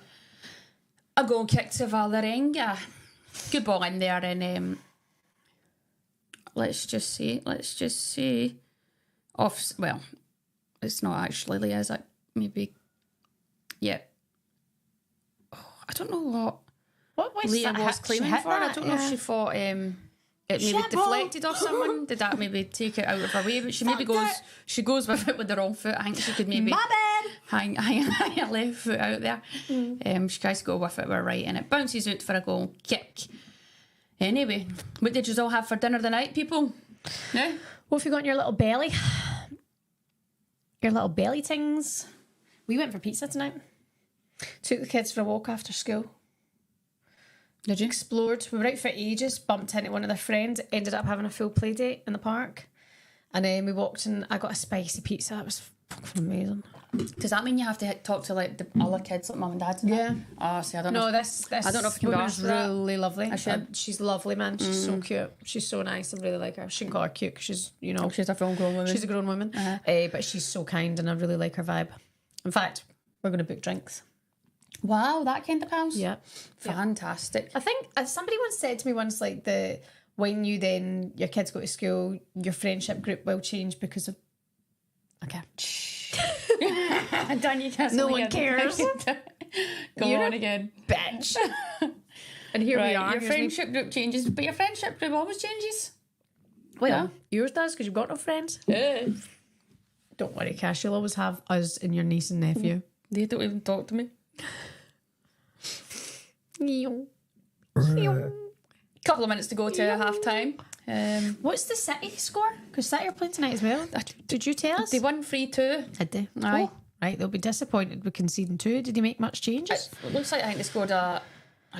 a goal kick to Valerenga. Good ball in there. And let's just see. Well, it's not actually Leah, is it? Maybe. Yeah. Oh, I don't know what Leah was claiming for. I don't know if she thought it maybe deflected off someone. Did that maybe take it out of her way? But she maybe goes with it with the wrong foot. I think she could maybe hang her left foot out there. She tries to go with it with her right, and it bounces out for a goal kick. Anyway, what did you all have for dinner tonight, people? No? What have you got in your little belly? Your little belly tings. We went for pizza tonight. Took the kids for a walk after school. Did you? Explored. We were out for ages, bumped into one of their friends, ended up having a full play date in the park. And then we walked and I got a spicy pizza. It was fucking amazing. Does that mean you have to talk to like the other kids, like mum and dad? Yeah. Oh, see, I don't know. No, this I don't know if you can woman's really lovely. I should. She's lovely, man. She's so cute. She's so nice. I really like her. I shouldn't call her cute because she's, she's a full grown woman. She's a grown woman. But she's so kind and I really like her vibe. In fact, we're going to book drinks. Wow, that kind of house? Yeah. Fantastic. I think somebody once said to me once, like, when your kids go to school, your friendship group will change because of... Okay. No one cares. Go on again. Bitch. And here we are. Your friendship group changes, but your friendship group always changes. Well, yours does because you've got no friends. Don't worry, Cash. You'll always have us and your niece and nephew. They don't even talk to me. Couple of minutes to go to half time. What's the City score? Because City are playing tonight as well. Did you tell us? They won 3-2. Did they? Aye. Oh, right, they'll be disappointed with conceding 2. Did he make much changes? It looks like I think they scored a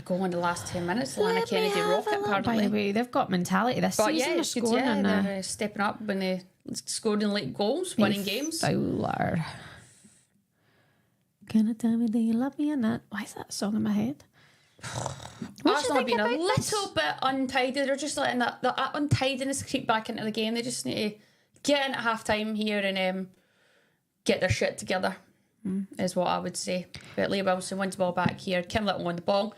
goal in the last 10 minutes. Lana Kennedy rocket, By apparently. the way, they've got mentality this But season. yeah, They're it's good. scoring Yeah, and they're stepping up when they scored in late goals, winning games. Fowler. Can I tell me that you love me or not? Why is that song in my head? Arsenal have been a about little bit untidy. They're just letting that untidiness creep back into the game. They just need to get in at half time here and get their shit together, is what I would say. But Leah Wilson wins the ball back here. Kim Little won the ball.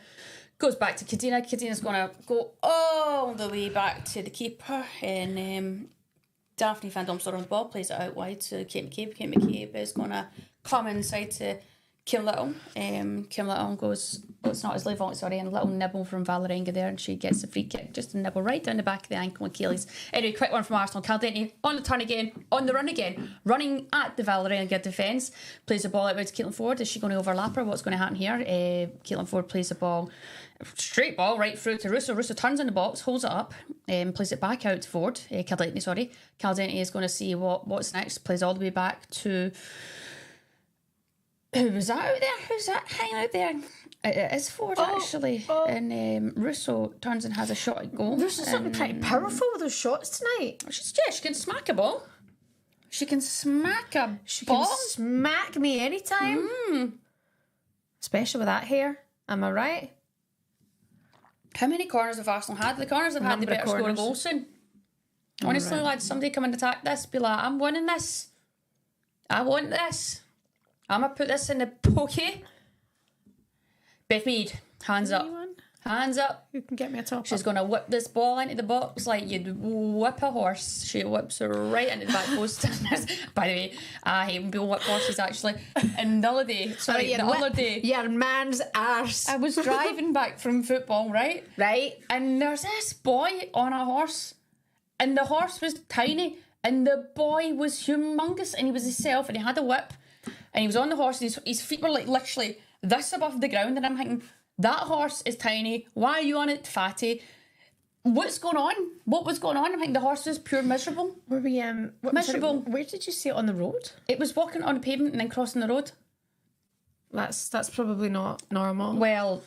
Goes back to Kadina. Kadina's going to go all the way back to the keeper. And Daphne Van Domsler on the ball, plays it out wide to Kate McCabe. Kate McCabe is going to come inside to Kim Little. Kim Little goes, it's not as Leivon, sorry, and a little nibble from Valerenga there, and she gets a free kick, just a nibble right down the back of the ankle Achilles. Anyway, quick one from Arsenal. Caldenti on the turn again, on the run again, running at the Valerenga defence, plays the ball out to Caitlin Ford. Is she going to overlap her? What's going to happen here? Caitlin Ford plays the ball, straight ball right through to Russo. Russo turns in the box, holds it up, plays it back out to Ford. Caldenti, sorry. Caldenti is going to see what's next, plays all the way back to... Who was that out there? Who's that hanging out there? It is Ford, actually. And Russo turns and has a shot at goal. Russo's looking pretty powerful with those shots tonight. She can smack a ball. She can smack a She ball. can smack me anytime. Especially with that hair. Am I right? How many corners have Arsenal had? The corners have had the better score of goals soon. Honestly, lads, somebody come and attack this. Be like, I'm winning this. I want this. I'm going to put this in the pokey. Beth Mead, hands up. Hands up. Who can get me a top She's going to whip this ball into the box like you'd whip a horse. She whips her right into the back post. By the way, I hate when people whip horses, actually. And the other day, your man's arse. I was driving back from football, right? Right. And there's this boy on a horse. And the horse was tiny. And the boy was humongous. And he was himself. And he had a whip. And he was on the horse, and his feet were like literally this above the ground. And I'm thinking, that horse is tiny. Why are you on it, fatty? What's going on? What was going on? I'm thinking the horse was pure miserable. Were we miserable? Where did you see it on the road? It was walking on the pavement and then crossing the road. That's probably not normal. Well,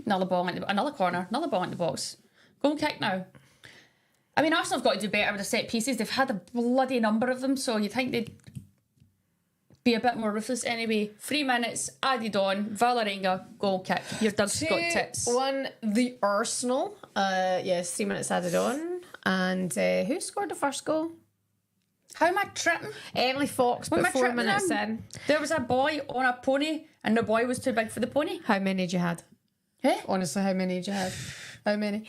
another ball, another corner, another ball in the box. Goal kick now. I mean, Arsenal have got to do better with the set pieces. They've had a bloody number of them, so you'd think they'd be a bit more ruthless. Anyway, 3 minutes, added on, Valerenga, goal kick. Your Doug's got tits. 2-1, the Arsenal. Yes, 3 minutes added on. And who scored the first goal? How am I tripping? Emily Fox, but 4 minutes in. There was a boy on a pony, and the boy was too big for the pony. How many had you had? Eh? Honestly, how many had you had? How many?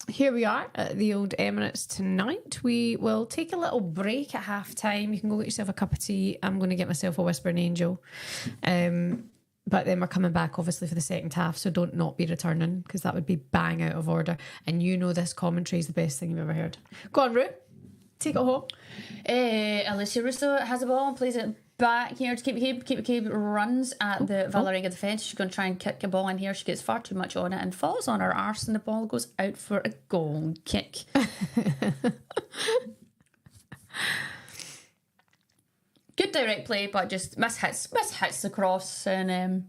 Here we are at the old Emirates tonight. We will take a little break at half time. You can go get yourself a cup of tea. I'm going to get myself a Whispering Angel. But then we're coming back, obviously, for the second half. So don't not be returning, because that would be bang out of order. And you know this commentary is the best thing you've ever heard. Go on, Rue. Take it home. Alicia Russo has the ball and plays it back here to Kate McCabe runs at the Valerenga defence. She's going to try and kick a ball in here. She gets far too much on it and falls on her arse, and the ball goes out for a goal kick. Good direct play, but just mishits the cross, and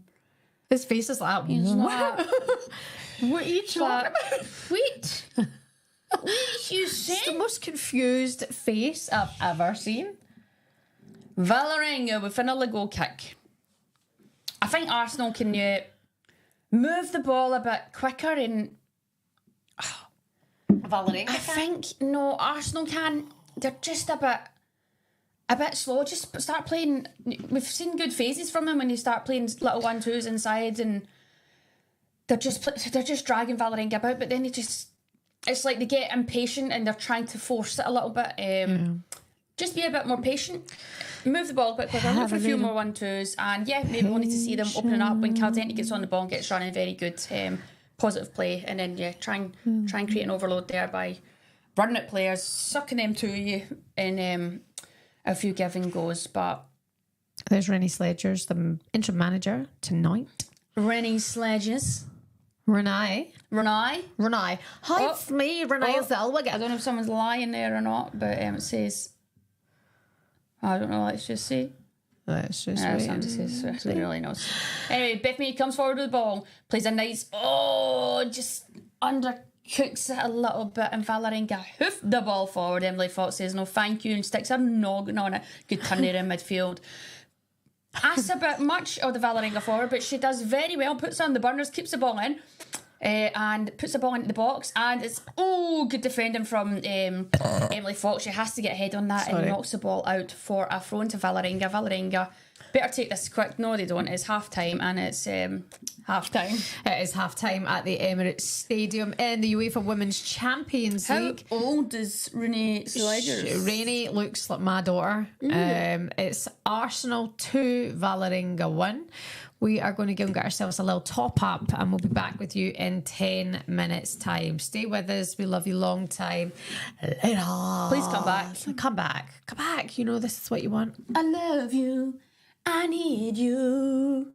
his face is like, what? What are you talking about? Wait. What you saying? It's the most confused face I've ever seen. Valerenga with another goal kick. I think Arsenal can move the ball a bit quicker, and Valerenga I think no, Arsenal can. They're just a bit slow. Just start playing. We've seen good phases from them when you start playing little 1-2s inside, and they're just dragging Valerenga about. But then it's like they get impatient and they're trying to force it a little bit. Just be a bit more patient. Move the ball a bit quicker. Look for a few more 1-2s. And maybe we wanted to see them opening up when Caldenti gets on the ball and gets running. Very good. positive play, and then try and create an overload there by running at players, sucking them to you, and a few give and goes. But there's Renee Slegers, the interim manager tonight. Renee Slegers. Renee. Hi, It's me, Renee Zellweger. I don't know if someone's lying there or not, but it says, I don't know, let's just see. Let's just Somebody says, who really knows. Anyway, Beth Mead comes forward with the ball, plays a nice, just undercooks it a little bit, and Valerenga hoofed the ball forward. Emily Fox says no thank you and sticks her noggin on it. Good turn there in midfield. Asks a bit much of the Valerenga forward, but she does very well, puts on the burners, keeps the ball in, and puts the ball into the box, and it's good defending from Emily Fox. She has to get ahead on that and knocks the ball out for a throw into Valerenga. Valerenga better take this quick. No, they don't. It's half time, and it's half time. It is half time at the Emirates Stadium in the UEFA Women's Champions League. How old is Renee Slegers? Renee looks like my daughter. It's Arsenal 2, Valerenga 1. We are going to go and get ourselves a little top up, and we'll be back with you in 10 minutes time. Stay with us. We love you long time. Later. Please come back. Come back. You know this is what you want. I love you. I need you.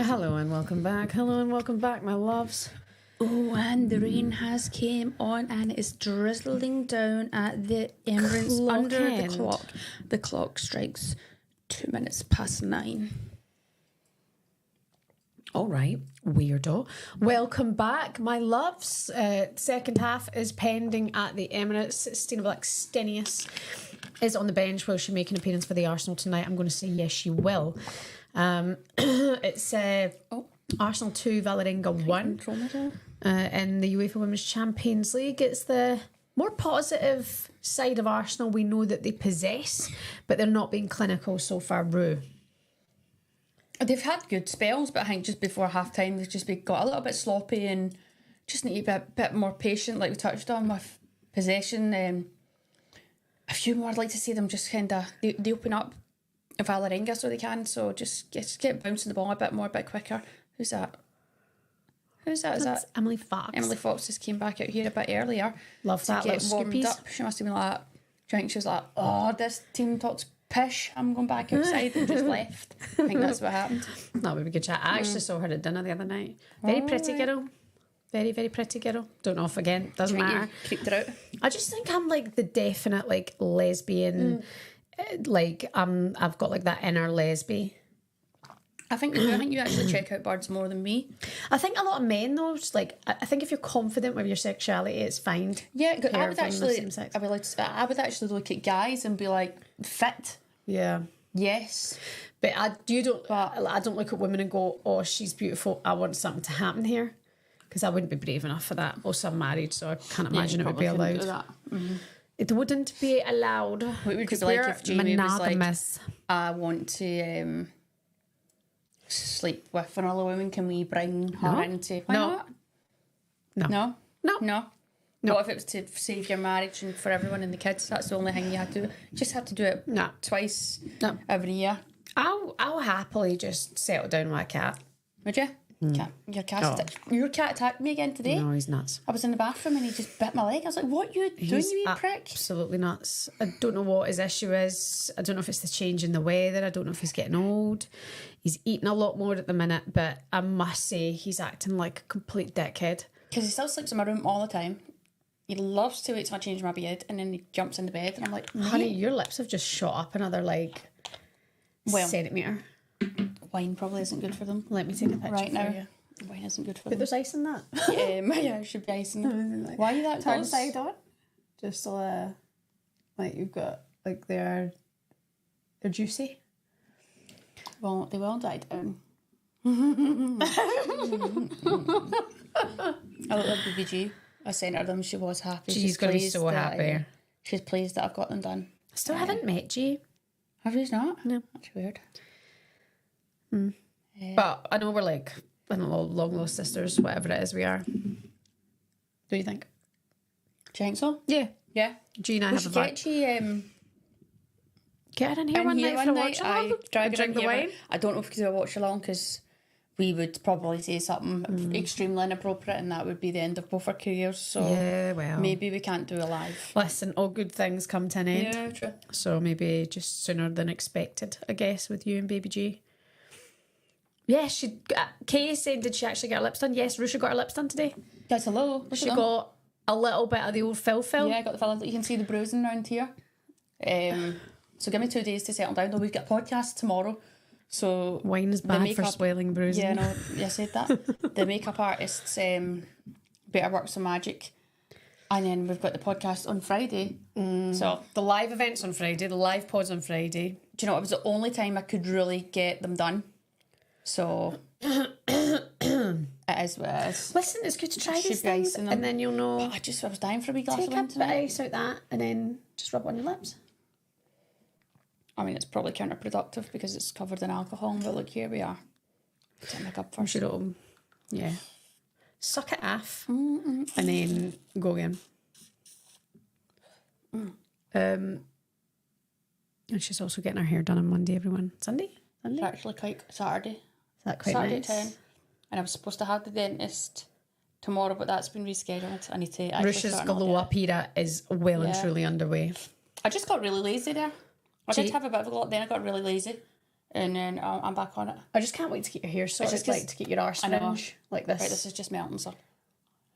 Hello and welcome back. Hello and welcome back, my loves. Oh, and the rain has came on and it's drizzling down at the Emirates Clock under end. the clock. The clock strikes 9:02. All right, weirdo. Welcome back, my loves. Second half is pending at the Emirates. Stina Blackstenius is on the bench. Will she make an appearance for the Arsenal tonight? I'm going to say yes, she will. It's Arsenal 2, Valerenga 1 in the UEFA Women's Champions League. It's the more positive side of Arsenal we know that they possess, but they're not being clinical so far, Rue. They've had good spells, but I think just before half-time they've just got a little bit sloppy and just need to be a bit more patient, like we touched on with possession. A few more, I'd like to see them just kind of, they open up Valerenga so they can, so just get bouncing the ball a bit more, a bit quicker. Who's that? Is that Emily Fox? Emily Fox just came back out here a bit earlier. Love that, Get little warmed scoopies. up. She must have been like, do you think she was like, oh, this team talks pish, I'm going back outside, and just left. I think that's what happened. That would be a good chat. I actually saw her at dinner the other night. Very pretty girl. Very, very pretty girl. Don't know if again, doesn't matter. Creeped her out. I just think I'm like the definite like lesbian. Like I've got like that inner lesbian. I think you actually check out birds more than me. I think a lot of men though, just like I think if you're confident with your sexuality, it's fine. Yeah, Pair I of would them of the actually. same sex. I would actually look at guys and be like, fit. Yeah. Yes. But I don't look at women and go, oh, she's beautiful. I want something to happen here. Because I wouldn't be brave enough for that. Also, I'm married, so I can't imagine it would be allowed. Mm-hmm. It wouldn't be allowed. What would it be like if Jamie was like, monogamous. I want to sleep with another woman, can we bring her into... Why not? No. No. What if it was to save your marriage and for everyone and the kids? That's the only thing you had to do. You just had to do it twice every year. I'll happily just settle down with a cat. Would you? Your cat attacked me again today. No, he's nuts. I was in the bathroom and he just bit my leg. I was like, what are you doing, you wee prick? Absolutely nuts. I don't know what his issue is. I don't know if it's the change in the weather. I don't know if he's getting old. He's eating a lot more at the minute, but I must say he's acting like a complete dickhead. Because he still sleeps in my room all the time. He loves to wait till I change my bed and then he jumps into bed and I'm like, honey, your lips have just shot up another centimetre. Wine probably isn't good for them. Let me take a picture right for now. you. Wine isn't good for But them. there's ice in that. Yeah, it should be ice in them. Why are you that Turn close? side on. Just so like you've got like they're juicy. Well, they will die down. I look like BBG. I sent her them. She was happy. She's going to be so that, happy. She's pleased that I've got them done. I still haven't met you. Have you not? No. That's weird. But I know we're like, I don't know, long lost sisters, whatever it is we are. Do you think? Do you think so? Yeah. Yeah. G and I We have a should vibe. get you Get her in here one night for a watch along. drag Drink the wine. I don't know if we could do a watch along because we would probably say something extremely inappropriate and that would be the end of both our careers. So Yeah, well. maybe we can't do a live. Listen, all good things come to an end. Yeah, true. So maybe just sooner than expected, I guess, with you and Baby G. Yeah, Kay saying, did she actually get her lips done? Yes, Rusha got her lips done today. Guys, hello. She got a little bit of the old fill. Yeah, I got the fill. You can see the bruising around here. So give me 2 days to settle down. Though we've got a podcast tomorrow. So Wine is bad for swelling, bruising. Yeah, no, I said that. The makeup artist's better work some magic. And then we've got the podcast on Friday. So The live events on Friday, the live pods on Friday. do you know, it was the only time I could really get them done. So it is what it is. Listen, it's good to try Should these be ice things, in them. and then you'll know. I was dying for a wee glass Take of a wine bit of tonight. ice out that, and then just rub it on your lips. I mean, it's probably counterproductive because it's covered in alcohol, but look, here we are. Take make up I'm first. sure it'll, suck it off, and then go again. And she's also getting her hair done on Monday, everyone. Sunday? It's actually quite Saturday. Is that quite Saturday nice? at 10. And I was supposed to have the dentist tomorrow, but that's been rescheduled. I need to actually Rush's start and look glow at up era is well and Yeah. truly underway. I just got really lazy there. I did have a bit of a lot, then I got really lazy. and then I'm back on it. I just can't wait to get your hair sorted, just like to get your arse fringe like this. Right, this is just melting, so.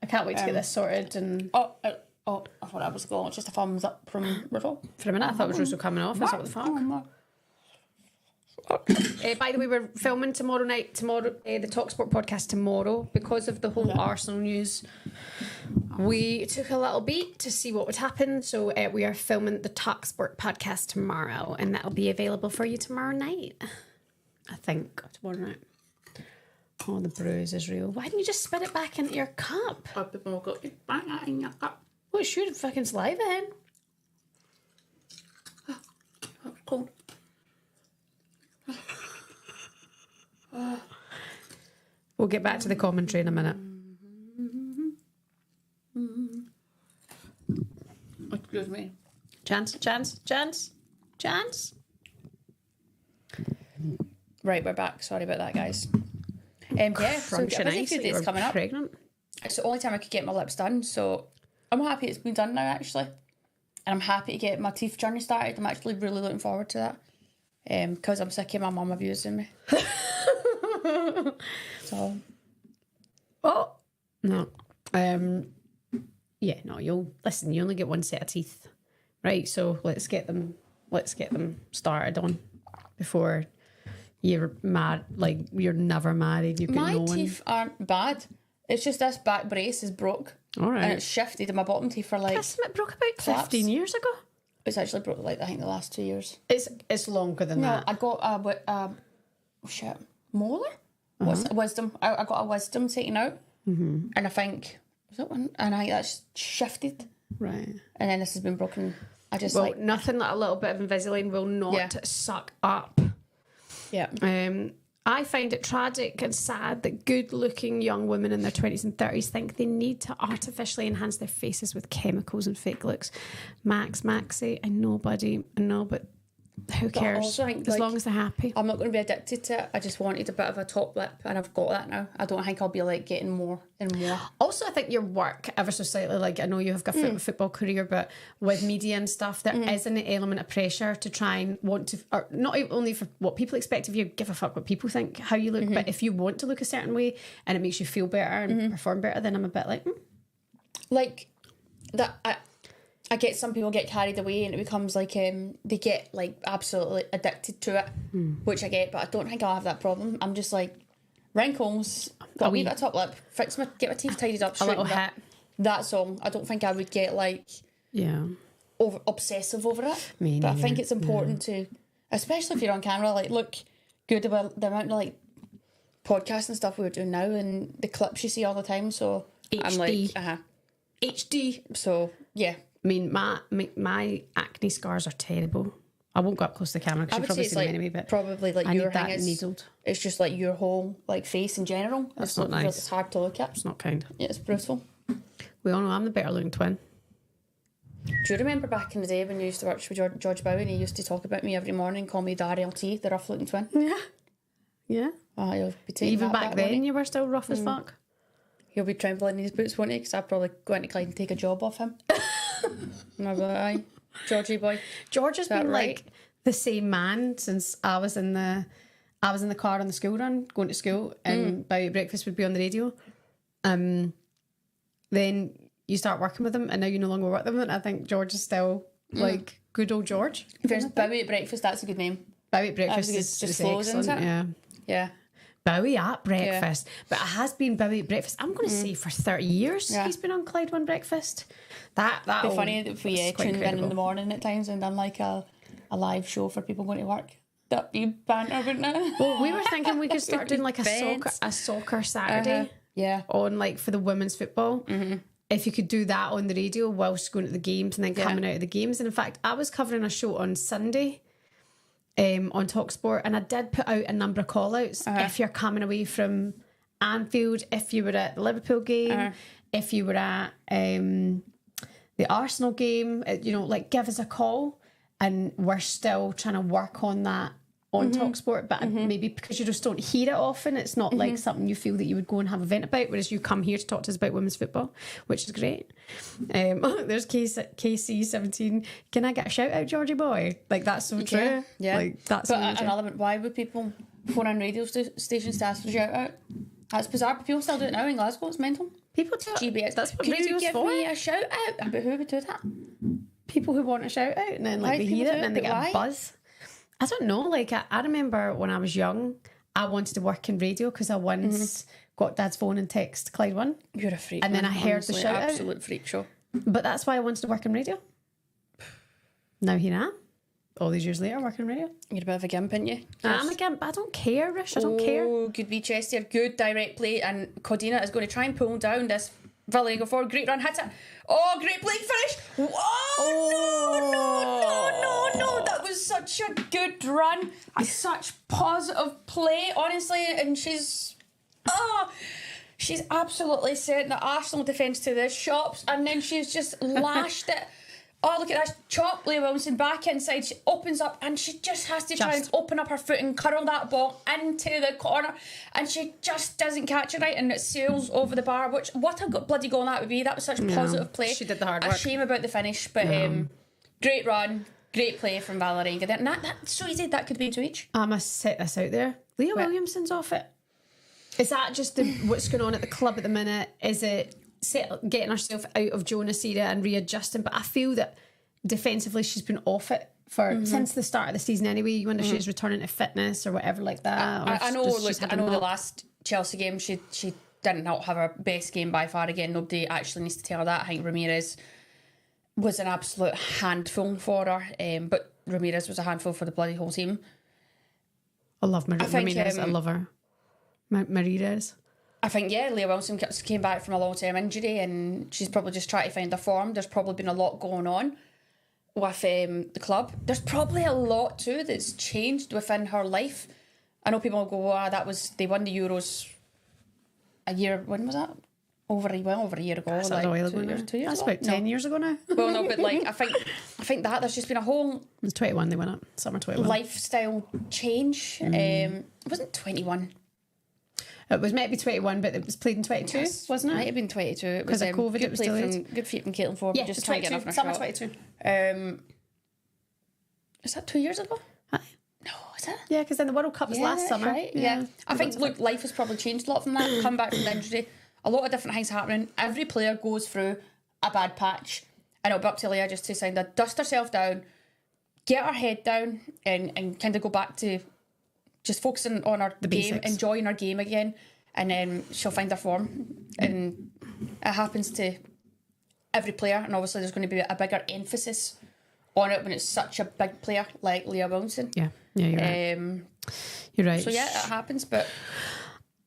I can't wait to get this sorted. And I thought that was going. It's just a thumbs up from Russell. for a minute, I thought it was Russell coming off. Is that what the fuck? By the way, we're filming tomorrow night. The Talksport podcast tomorrow, because of the whole Arsenal news. We took a little beat to see what would happen, so we are filming the Talksport podcast tomorrow, and that'll be available for you tomorrow night. I think tomorrow night. Oh, the bruise is real. Why didn't you just spit it back into your cup? People got it back in your cup. Well, it should have fucking saliva in. That's cold. We'll get back to the commentary in a minute. Excuse me. Chance. Right, we're back. Sorry about that, guys. Yeah, so I've a few days coming up. Pregnant. It's the only time I could get my lips done, so I'm happy it's been done now, actually. And I'm happy to get my teeth journey started. I'm actually really looking forward to that. Because I'm sick of my mum abusing me. So. Oh. No. Yeah, no, you only get one set of teeth. Right, so let's get them started on before you're mad, like you're never married. You've got My no one. teeth aren't bad. It's just this back brace is broke. All right. And it's shifted, and my bottom teeth are like. It broke about 15 years ago. It's actually broke like I think the last 2 years. It's longer than that. I got a molar. What's a wisdom? I got a wisdom taken out, and I think was that one, and I think that's shifted. Right. And then this has been broken. I just nothing like a little bit of Invisalign will not suck up. Yeah. I find it tragic and sad that good-looking young women in their 20s and 30s think they need to artificially enhance their faces with chemicals and fake looks. Maxie, I know, buddy. I know, but who cares? Also, I think, as long as they're happy. I'm not going to be addicted to it. I just wanted a bit of a top lip, and I've got that now. I don't think I'll be like getting more and more. Also, I think your work ever so slightly, like I know you have got a football career, but with media and stuff, there is an element of pressure to try and want to, or not only for what people expect of you, give a fuck what people think, how you look, but if you want to look a certain way and it makes you feel better and perform better, then I'm a bit like, Like, that. I get some people get carried away and it becomes like they get like absolutely addicted to it, which I get, but I don't think I'll have that problem. I'm just like wrinkles, got a wee bit of top lip, get my teeth tidied up, a little straightened hit. up. That's all. I don't think I would get like obsessive over it. Me but I neither. think it's important to, especially if you're on camera, like look good about the amount of like podcasts and stuff we're doing now and the clips you see all the time. So I'm like, HD. So yeah. I mean, my acne scars are terrible. I won't go up close to the camera because you'll probably see them anyway. But probably like I your need that thing is needled. It's just like your whole like face in general. That's not nice. It's hard to look at. It's not kind. Yeah, it's brutal. We all know I'm the better looking twin. Do you remember back in the day when you used to work with George Bowie and he used to talk about me every morning, call me the RLT, the rough looking twin? Yeah. You'll be taking Even that back then, you were still rough as fuck. He'll be trembling in his boots, won't he? Because I'd probably go into Clyde and take a job off him. And I'd be like, aye, Georgie boy. George has been right? like the same man since I was in the car on the school run going to school, and Bowie Breakfast would be on the radio. Then you start working with him, and now you no longer work with him. And I think George is still like good old George. If there's Bowie at Breakfast, that's a good name. Bowie at Breakfast just is flows, isn't it? Yeah. Yeah. Bowie at Breakfast. But it has been Bowie at Breakfast, I'm going to say, for 30 years he's been on Clyde One Breakfast. That'd be funny if we tuned in the morning at times and done like a live show for people going to work. That'd be banter, wouldn't it? Well, we were thinking we could start doing like a soccer Saturday on like for the women's football. If you could do that on the radio whilst going to the games and then coming out of the games. And in fact, I was covering a show on Sunday on TalkSport, and I did put out a number of call-outs. If you're coming away from Anfield, if you were at the Liverpool game, if you were at the Arsenal game, like give us a call. And we're still trying to work on that on TalkSport, but maybe because you just don't hear it often, it's not like something you feel that you would go and have a vent about, whereas you come here to talk to us about women's football, which is great. There's KC17. Can I get a shout out, Georgie boy? Like, that's so true. Yeah. Like, that's but another one, why would people phone on radio stations to ask for a shout out? That's bizarre, but people still do it now in Glasgow. It's mental. People do it. GBS. That's what Can radio's you give for. me a shout out? But who would do that? People who want a shout out, and then like Why they people hear it do and then they but get why? a buzz. I don't know. Like, I remember when I was young, I wanted to work in radio because I once got Dad's phone and text Clyde One. You're a freak. And then man, I heard honestly, the shout out. absolute freak show. But that's why I wanted to work in radio. Now here I am, all these years later, working in radio. You're a bit of a gimp, aren't you? I'm a gimp. I don't care, Rish. I don't care. Oh, good wee chest here. Good direct play. And Codina is going to try and pull down this Valerenga forward. Great run. Hits it. Oh, great play finish. Oh, no. That was such a good run. Such positive play, honestly. And she's absolutely sent the Arsenal defence to the shops. And then she's just lashed it. Oh, look at that chop, Leah Wilson back inside. She opens up and she just has to try and open up her foot and curl that ball into the corner, and she just doesn't catch it right, and it sails over the bar. What a bloody goal that would be. That was such positive play. She did the hard work. A shame about the finish, but great run, great play from Valerenga. And that's so easy. That could be to each. I must set this out there. Leah Williamson's off it. Is that just what's going on at the club at the minute? Is it getting herself out of Jonas era and readjusting? But I feel that defensively she's been off it for since the start of the season anyway. You wonder if she's returning to fitness or whatever like that. I know. Look, I know the last Chelsea game she did not have her best game by far. Again, nobody actually needs to tell her that. I think Ramirez was an absolute handful for her, but Ramirez was a handful for the bloody whole team. I love Ramirez. I love her. Ramirez. I think, Leah Wilson came back from a long-term injury and she's probably just trying to find her form. There's probably been a lot going on with the club. There's probably a lot too that's changed within her life. I know people will go, they won the Euros a year, when was that? Over a year ago. That's like a while ago 2 years, now. 2 years That's ago? about 10 years ago now. Well, no, but like I think that there's just been a whole It was 21 they went up. Summer 21. lifestyle change. It wasn't 21. It was meant to be 21, but it was played in 22, wasn't it? Might have been 22. It was 'Cause of COVID, good it was play delayed. good feet from Caitlin Ford. Yeah, just it's trying to get 22. enough Summer shot. 22. Is that 2 years ago? Aye. No, is it? Yeah, because then the World Cup was last that's summer. right. Yeah. I think, look, life has probably changed a lot from that. Come back from the injury. A lot of different things happening. Every player goes through a bad patch. And it'll be up to Leah just to kind of dust herself down, get her head down, and kind of go back to just focusing on her game, basics. enjoying her game again. And then she'll find her form. And it happens to every player. And obviously there's going to be a bigger emphasis on it when it's such a big player like Leah Wilson. Yeah, you're right. You're right. So, it happens, but...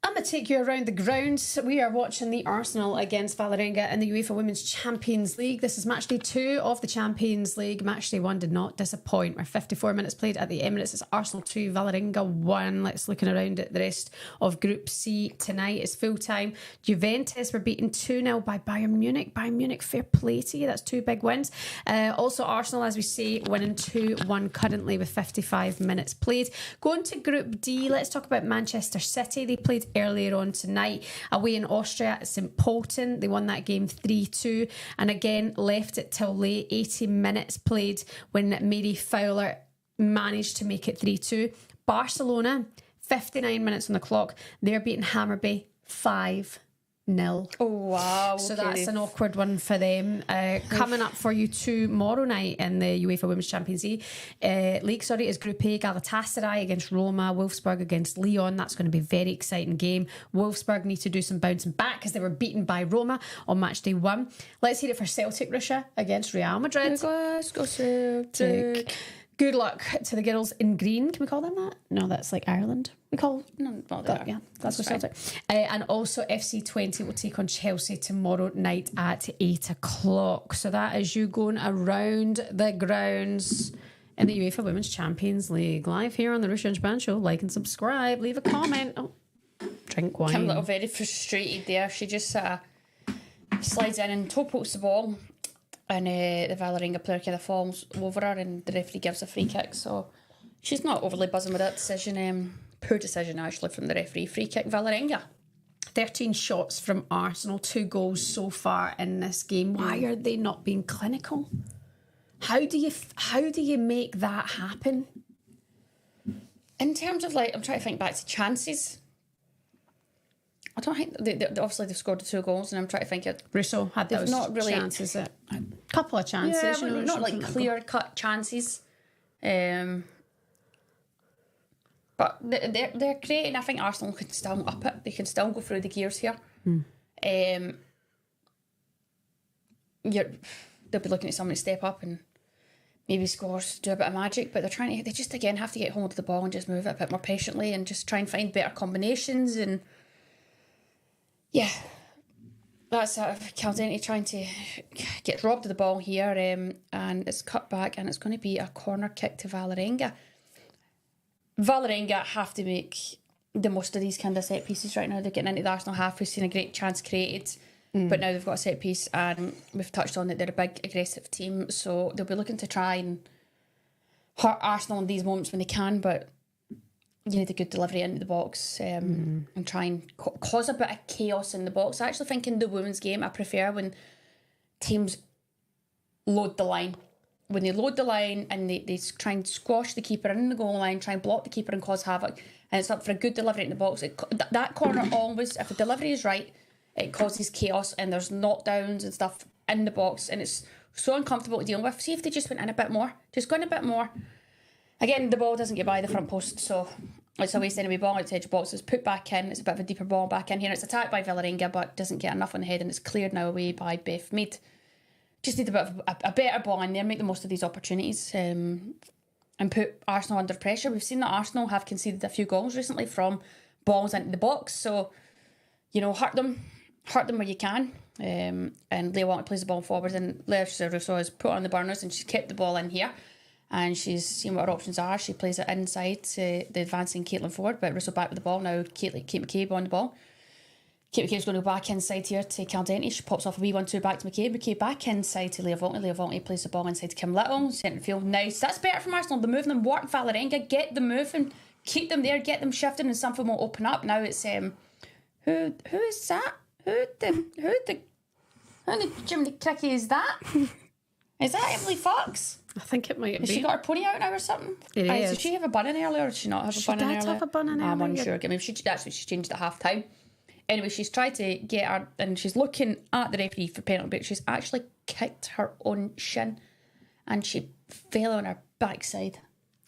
I'm going to take you around the grounds. We are watching the Arsenal against Valerenga in the UEFA Women's Champions League. This is match day 2 of the Champions League. Match day 1 did not disappoint. We're 54 minutes played at the Emirates. It's Arsenal 2, Valerenga 1. Let's looking around at the rest of Group C tonight. It's full time. Juventus were beaten 2-0 by Bayern Munich. Bayern Munich, fair play to you. That's 2 big wins. Also Arsenal, as we say, winning 2-1 currently with 55 minutes played. Going to Group D, let's talk about Manchester City. They played earlier on tonight away in Austria at St Polten. They won that game 3-2 and again left it till late. 80 minutes played when Mary Fowler managed to make it 3-2. Barcelona, 59 minutes on the clock. They're beating Hammarby 5-0. Oh, wow. So okay. that's an awkward one for them. Coming up for you tomorrow night in the UEFA Women's Champions League, is Group A. Galatasaray against Roma, Wolfsburg against Lyon. That's going to be a very exciting game. Wolfsburg need to do some bouncing back because they were beaten by Roma on match day 1. Let's hear it for Celtic, Russia, against Real Madrid. Glasgow Celtic. Good luck to the girls in green. Can we call them that? No, that's like Ireland. We call Yeah, Glasgow Celtic. And also FC20 will take on Chelsea tomorrow night at 8 o'clock. So that is you going around the grounds in the UEFA Women's Champions League. Live here on the Rush and Band Show. Like and subscribe. Leave a comment. Oh, drink wine. Kim Little very frustrated there. She just slides in and toe pokes the ball. And the Valerenga player kind of falls over her and the referee gives a free kick. So She's not overly buzzing with that decision. Poor decision, actually, from the referee. Free kick, Valerenga. 13 shots from Arsenal, 2 goals so far in this game. Why are they not being clinical? How do you make that happen? In terms of, like, I'm trying to think back to chances. I don't think obviously they've scored the 2 goals, and I'm trying to think it. Russo had those not really chances. A couple of chances, Yeah, you know, not like clear-cut chances. But they're creating. I think Arsenal can still up it. They can still go through the gears here. They'll be looking at somebody to step up and maybe scores, do a bit of magic. But they just again have to get hold of the ball and just move it a bit more patiently and just try and find better combinations. And yeah, that's Caldenti trying to get robbed of the ball here, and it's cut back, and it's going to be a corner kick to Valerenga. Valerenga have to make the most of these kind of set pieces right now. They're getting into the Arsenal half. We've seen a great chance created, but now they've got a set piece, and we've touched on that they're a big, aggressive team, so they'll be looking to try and hurt Arsenal in these moments when they can, but you need a good delivery into the box and try and cause a bit of chaos in the box. I actually think in the women's game, I prefer when teams load the line. When they load the line and they try and squash the keeper in the goal line, try and block the keeper and cause havoc, and it's up for a good delivery in the box. That corner always, if the delivery is right, it causes chaos and there's knockdowns and stuff in the box, and it's so uncomfortable to deal with. See if they just went in a bit more. Just go in a bit more. Again, the ball doesn't get by the front post, so it's a waste anyway. Ball out to edge box is put back in. It's a bit of a deeper ball back in here. It's attacked by Valerenga, but doesn't get enough on the head, and it's cleared now away by Beth Mead. Just need a bit of a better ball in there, make the most of these opportunities, and put Arsenal under pressure. We've seen that Arsenal have conceded a few goals recently from balls into the box, so hurt them where you can. And Leah Walton plays the ball forward, and Leah Russo has put on the burners, and she's kept the ball in here, and she's seen what her options are. She plays it inside to the advancing Caitlin Ford, but Russo back with the ball now. Kate McCabe on the ball. Kate McCabe's going to go back inside here to Caldenti. She pops off a wee 1-2 back to McCabe. McCabe back inside to Leah Walton. Leah Walton plays the ball inside to Kim Little. Centre field, nice. That's better from Arsenal. The moving and work Valerenga. Get them moving. Keep them there. Get them shifting, and something will open up. Now it's who is that? Who the Jiminy Cricky is that? Is that Emily Fox? I think it might be. Has she got her pony out now or something? It is. Did she have a bun in earlier, or did she not have a bun in earlier? She did have a bun in earlier. I'm unsure. Maybe that's what she changed at half time. Anyway, she's tried to get her, and she's looking at the referee for penalty, but she's actually kicked her own shin, and she fell on her backside.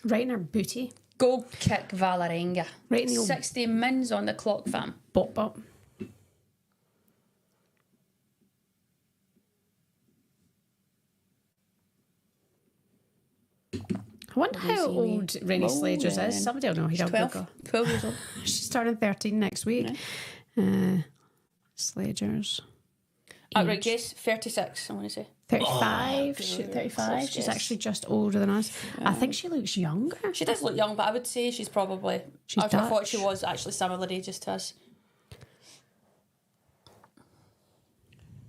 Right in her booty. Goal kick Valerenga. Right in the old 60 mins on the clock, fam. bop bop. I wonder how old Renee Slegers is. Somebody will know. He'll 12 years old. She's turning 13 next week. Slegers. Right, Jess, 36, I want to say. 35. 35. She's actually just older than us. Yeah. I think she looks younger. She does look young, but I would say she's probably... I thought she was actually similar ages to us.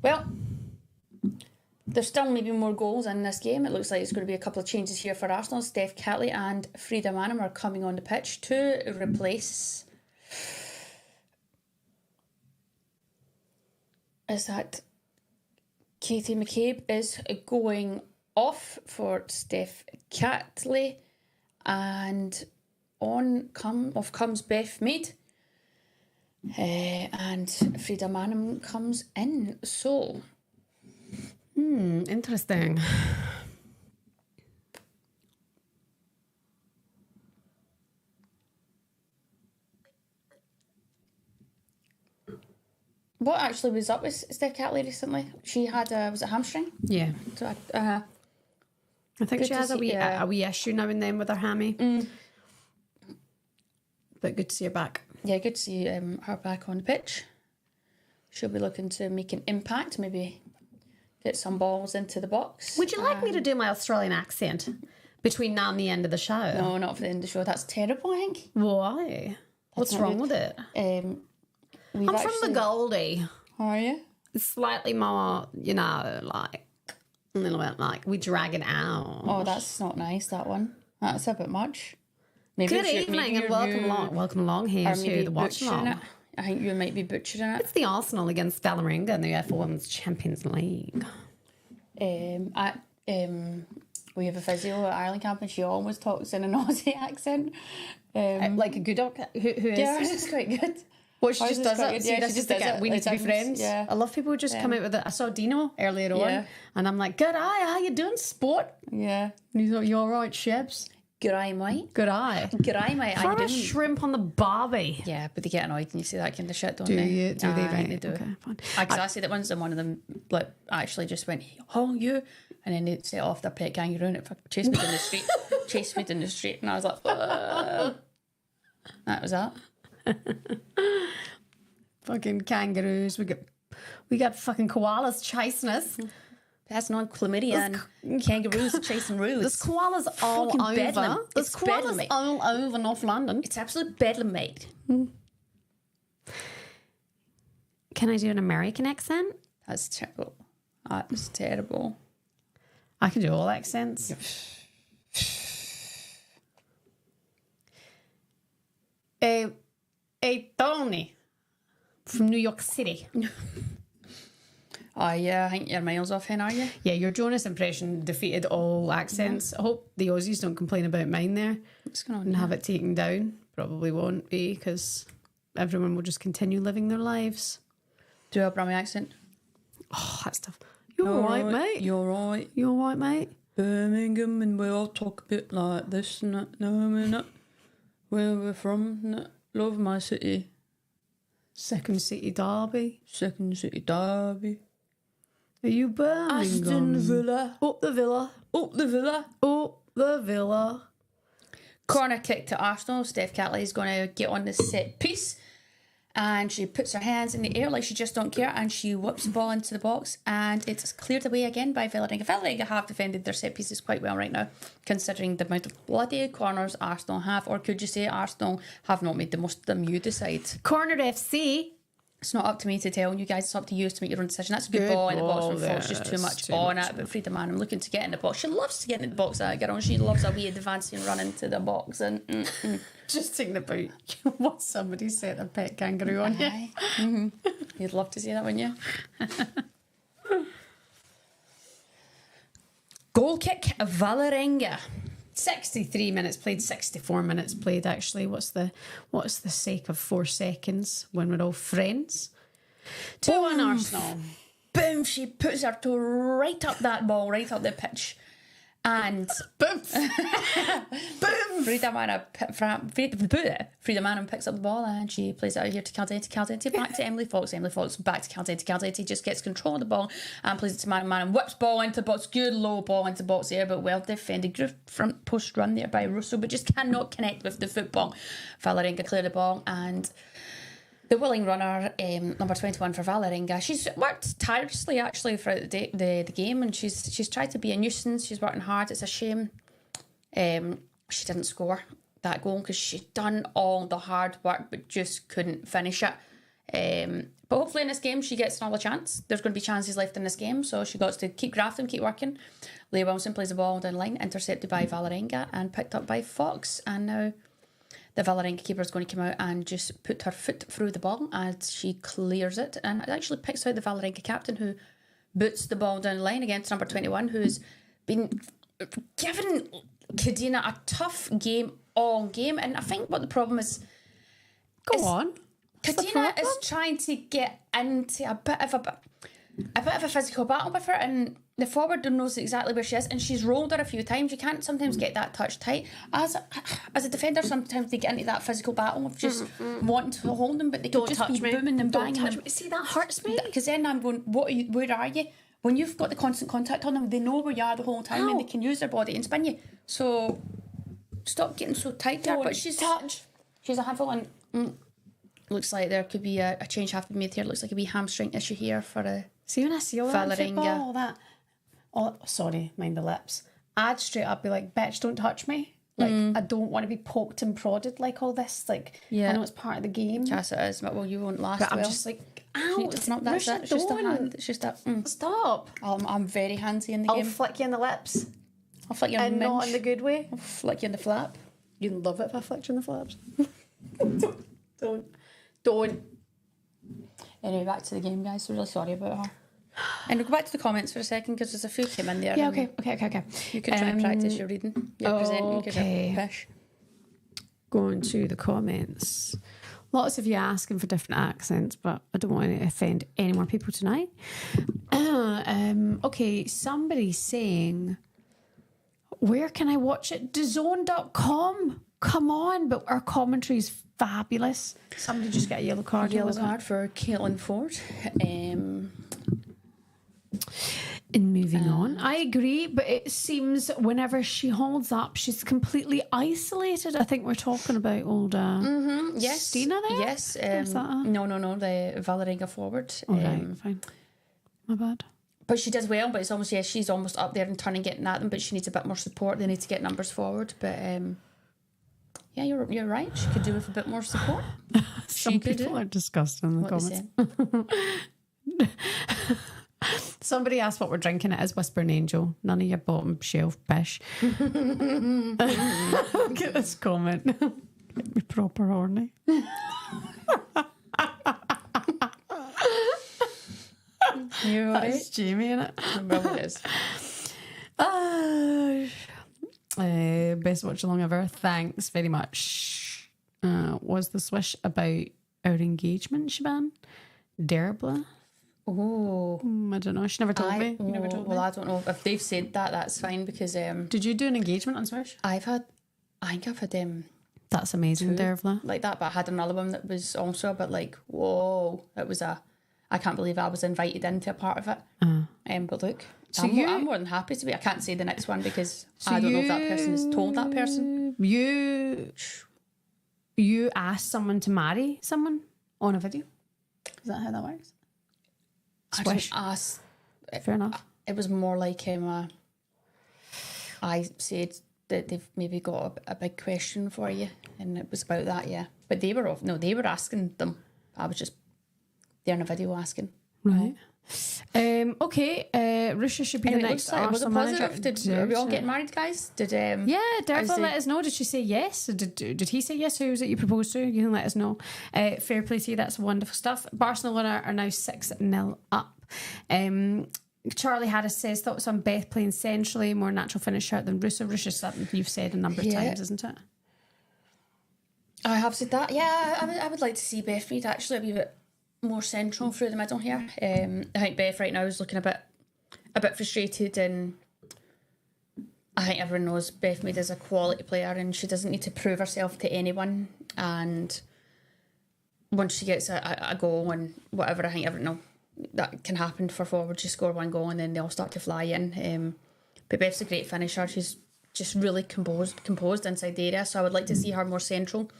Well, there's still maybe more goals in this game. It looks like it's going to be a couple of changes here for Arsenal. Steph Catley and Frida Manham are coming on the pitch to replace... Is that Katie McCabe is going off for Steph Catley, and off comes Beth Mead, and Frida Manham comes in. So, interesting. What actually was up with Steph Catley recently? She had was it hamstring? Yeah. So, I think she has a wee issue now and then with her hammy. But good to see her back. Yeah, good to see her back on the pitch. She'll be looking to make an impact, maybe get some balls into the box. Would you like me to do my Australian accent between now and the end of the show? No, not for the end of the show. That's terrible, I think. Why? What's wrong with it? I'm from the Goldie. Are you? Slightly more, like a little bit like we drag it out. Oh, that's not nice, that one. That's a bit much. Maybe Good evening and welcome along here to the watch along. I think you might be butchering it. It's the Arsenal against Valerenga in the UEFA Women's Champions League. We have a physio at Ireland camp and she always talks in an Aussie accent. Like a good who is? Yeah, it's quite good. What, she just does it? Yeah, she just does it. We need to be friends. Yeah. I love people who just come out with it. I saw Dino earlier on and I'm like, good eye, how you doing, sport? Yeah. And he's like, you all right, Shebs? Good eye, mate. Good eye. Good eye, mate. For a shrimp on the barbie. Yeah, but they get annoyed when you say that kind of shit, don't do they? You? Do they? Right. They do. Okay, fine. Because I said it once and one of them like actually just went, oh, you. And then they set off their pet kangaroo and it chased me down the street. Chased me down the street and I was like, that was that. Fucking kangaroos. We got fucking koalas chasing us. Passing on chlamydia and kangaroos chasing roos. There's koalas all fucking over. bedlam. There's It's koalas bedlam, mate. all over North London. It's absolute bedlam, mate. Can I do an American accent? That's terrible. That's terrible. I can do all accents. Hey, Tony from New York City. I think you're miles off then, are you? Yeah, your Jonas impression defeated all accents. I hope the Aussies don't complain about mine there. What's going on? And have it taken down. Probably won't be because everyone will just continue living their lives. Do a Brummy accent. Oh, that's tough. You're all right, mate. You're right. You're all right, mate. Birmingham, and we all talk a bit like this and that. No, we're not. Where we're from, no. Love my city. Second City Derby. Second City Derby. Are you Birmingham? Aston Villa. Up the Villa. Up the Villa. Up the Villa. Corner kick to Arsenal. Steph Catley is going to get on the set piece. And she puts her hands in the air like she just don't care. And she whips the ball into the box. And it's cleared away again by Valerenga. Valerenga have defended their set pieces quite well right now, considering the amount of bloody corners Arsenal have. Or could you say Arsenal have not made the most of them? You decide. Corner FC. It's not up to me to tell you guys. It's up to you to make your own decision. That's a good ball in the box from Fox. Just too much on it. But Frida Man, I'm looking to get in the box. She loves to get in the box, that girl. She loves a wee advance and run into the box. And just thinking about what somebody said a pet kangaroo on you. Mm-hmm. You'd love to see that, wouldn't you? Goal kick, Valerenga. 63 minutes played, 64 minutes played actually. What's the sake of 4 seconds when we're all friends? 2-1 Arsenal. Boom, she puts her toe right up that ball, right up the pitch. And boom. Boom. Frida Manham picks up the ball and she plays it out here to Caldenti. Caldenti back to Emily Fox. Emily Fox back to Caldenti. Caldenti just gets control of the ball and plays it to Manham. Manham whips ball into the box. Good low ball into the box there, but well defended. Good front post run there by Russo, but just cannot connect with the football. Valerenga clear the ball and the willing runner, number 21 for Valerenga. She's worked tirelessly actually throughout the game, and she's tried to be a nuisance. She's working hard. It's a shame she didn't score that goal because she'd done all the hard work but just couldn't finish it. But hopefully in this game she gets another chance. There's going to be chances left in this game, so she got to keep grafting, keep working. Leah Wilson plays the ball down the line, intercepted by Valerenga and picked up by Fox, and now the Valerenga keeper is going to come out and just put her foot through the ball as she clears it. And it actually picks out the Valerenga captain, who boots the ball down the line against number 21, who's been giving Kadina a tough game all game. And I think what the problem is... Go on. Kadina is trying to get into a bit of a physical battle with her, and the forward knows exactly where she is, and she's rolled her a few times. You can't sometimes get that touch tight. As a defender, sometimes they get into that physical battle of just wanting to hold them, but they Don't could just touch be me. booming them, Don't banging touch them. me. See, that hurts me. Because then I'm going, where are you? When you've got the constant contact on them, they know where you are the whole time, and they can use their body and spin you. So stop getting so tight there. But she's a handful, and looks like there could be a change have to be made here. Looks like a wee hamstring issue here for a... See, when I see all that Valerenga. football, all that... Oh, sorry, mind the lips. I'd straight up be like, bitch, don't touch me. Like, I don't want to be poked and prodded like all this. Like, I know it's part of the game. Yes, it is. Well, you won't last But well. I'm just like, ow, It's not that's it. It's just a hand. It's just a... Stop. I'm very handsy in the I'll game. flick you in the lips. I'll flick you on the And minge. not in the good way. I'll flick you in the flap. You'd love it if I flicked you in the flaps. Don't. Anyway, back to the game, guys. So really sorry about her. And we'll go back to the comments for a second because there's a few came in there. Yeah, okay. You can try and practice your reading. Your presenting. Okay. Your push. Going to the comments. Lots of you asking for different accents, but I don't want to offend any more people tonight. Okay, somebody's saying, where can I watch it? DAZN.com. Come on, but our commentary is fabulous. Somebody just got a yellow card. Yellow card for Caitlin Ford. And moving on, I agree, but it seems whenever she holds up, she's completely isolated. I think we're talking about old Yes. Stina there? Yes. No, the Valerenga forward. Right, fine. My bad. But she does well, but it's almost, she's almost up there and turning, getting at them, but she needs a bit more support. They need to get numbers forward. But yeah, you're right. She could do with a bit more support. Some people are disgusting in the comments. Somebody asked what we're drinking. It is Whispering Angel. None of your bottom shelf bish. Look at this comment. Get me proper horny. You're right. That's Jamie in it. Well, it is. Best watch along ever. Thanks very much. Was the swish about our engagement, Shaban? Derble? Oh, I don't know. She never told me. You never told me. Well, I don't know if they've said that. That's fine because Did you do an engagement on Swish? I think I've had That's amazing, Dervla. like that, but I had another one that was also a bit like, whoa, it was I can't believe I was invited into a part of it. But look, So I'm more than happy to be. I can't say the next one because I don't know if that person has told that person. You asked someone to marry someone on a video. Is that how that works? Swish. I didn't ask. Fair enough. It was more like I said that they've maybe got a big question for you, and it was about that, yeah. But they were they were asking them. I was just there in a video asking. Right. Okay. Russia should be the next Arsenal manager. Are we all getting married, guys? Yeah, Dervla let us know. Did she say yes? Did he say yes? Who was it you proposed to? You can let us know. Fair play to you. That's wonderful stuff. Barcelona are now 6-0 up. Charlie Harris says thoughts on Beth playing centrally, more natural finisher than Russo. Russo's something you've said a number of times, isn't it? I have said that. Yeah, I would like to see Beth Mead actually a wee bit more central through the middle here. I think Beth right now is looking a bit frustrated, and I think everyone knows Beth Mead is a quality player and she doesn't need to prove herself to anyone, and once she gets a goal and whatever, I think everyone know that can happen for forwards. You score one goal and then they all start to fly in. But Beth's a great finisher. She's just really composed inside the area, so I would like to see her more central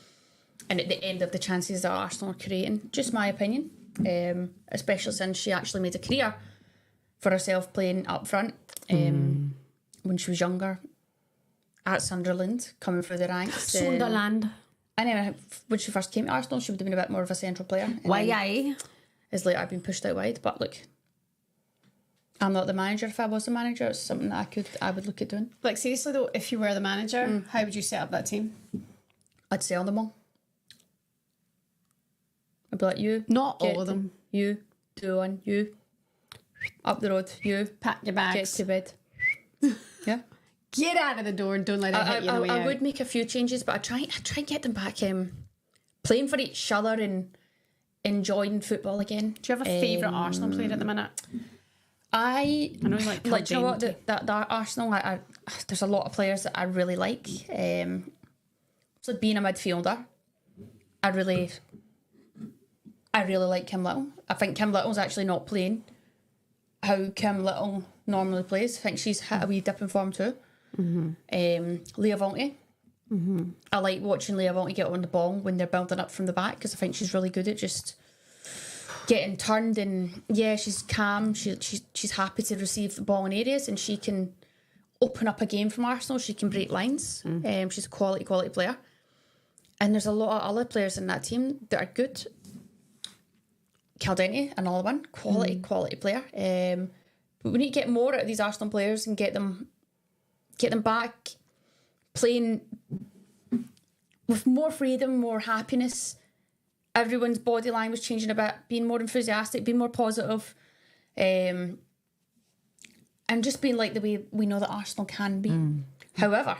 and at the end of the chances that Arsenal are creating. Just my opinion, especially since she actually made a career for herself playing up front when she was younger at Sunderland, coming through the ranks. Sunderland. Anyway, when she first came to Arsenal, she would have been a bit more of a central player. Why? It's like I've been pushed out wide, but look, I'm not the manager. If I was the manager, it's something that I would look at doing. Like, seriously though, if you were the manager, how would you set up that team? I'd sell them all. I'd be like, you. Not all of them. You. 2-1. You. Up the road. You. Pack your bags. Get to bed. Yeah. Get out of the door and don't let it hit you on the way out. I would make a few changes, but I try and get them back playing for each other and enjoying football again. Do you have a favourite Arsenal player at the minute? I know you like you know what, that Arsenal, I there's a lot of players that I really like. So being a midfielder, I really like Kim Little. I think Kim Little's actually not playing how Kim Little normally plays. I think she's hit a wee dip in form too. Leah Volney. I like watching Leah Volney get on the ball when they're building up from the back, because I think she's really good at just getting turned, and she's calm. She's happy to receive the ball in areas, and she can open up a game from Arsenal. She can break lines. She's a quality player, and there's a lot of other players in that team that are good. Caldenti, another one, quality player. But we need to get more out of these Arsenal players and get them back playing with more freedom, more happiness. Everyone's body language changing a bit, being more enthusiastic, being more positive, and just being like the way we know that Arsenal can be. However,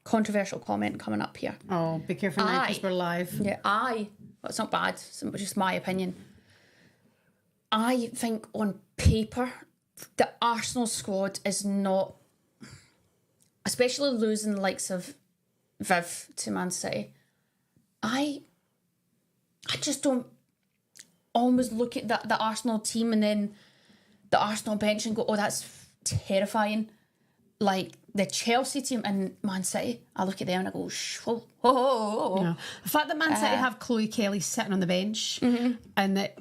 controversial comment coming up here. Oh, be careful now because we're live. Yeah, well, it's not bad. It's just my opinion. I think on paper, the Arsenal squad is not, especially losing the likes of Viv to Man City. I just don't almost look at the Arsenal team and then the Arsenal bench and go, oh, that's terrifying. Like the Chelsea team and Man City, I look at them and I go, No. The fact that Man City have Chloe Kelly sitting on the bench and that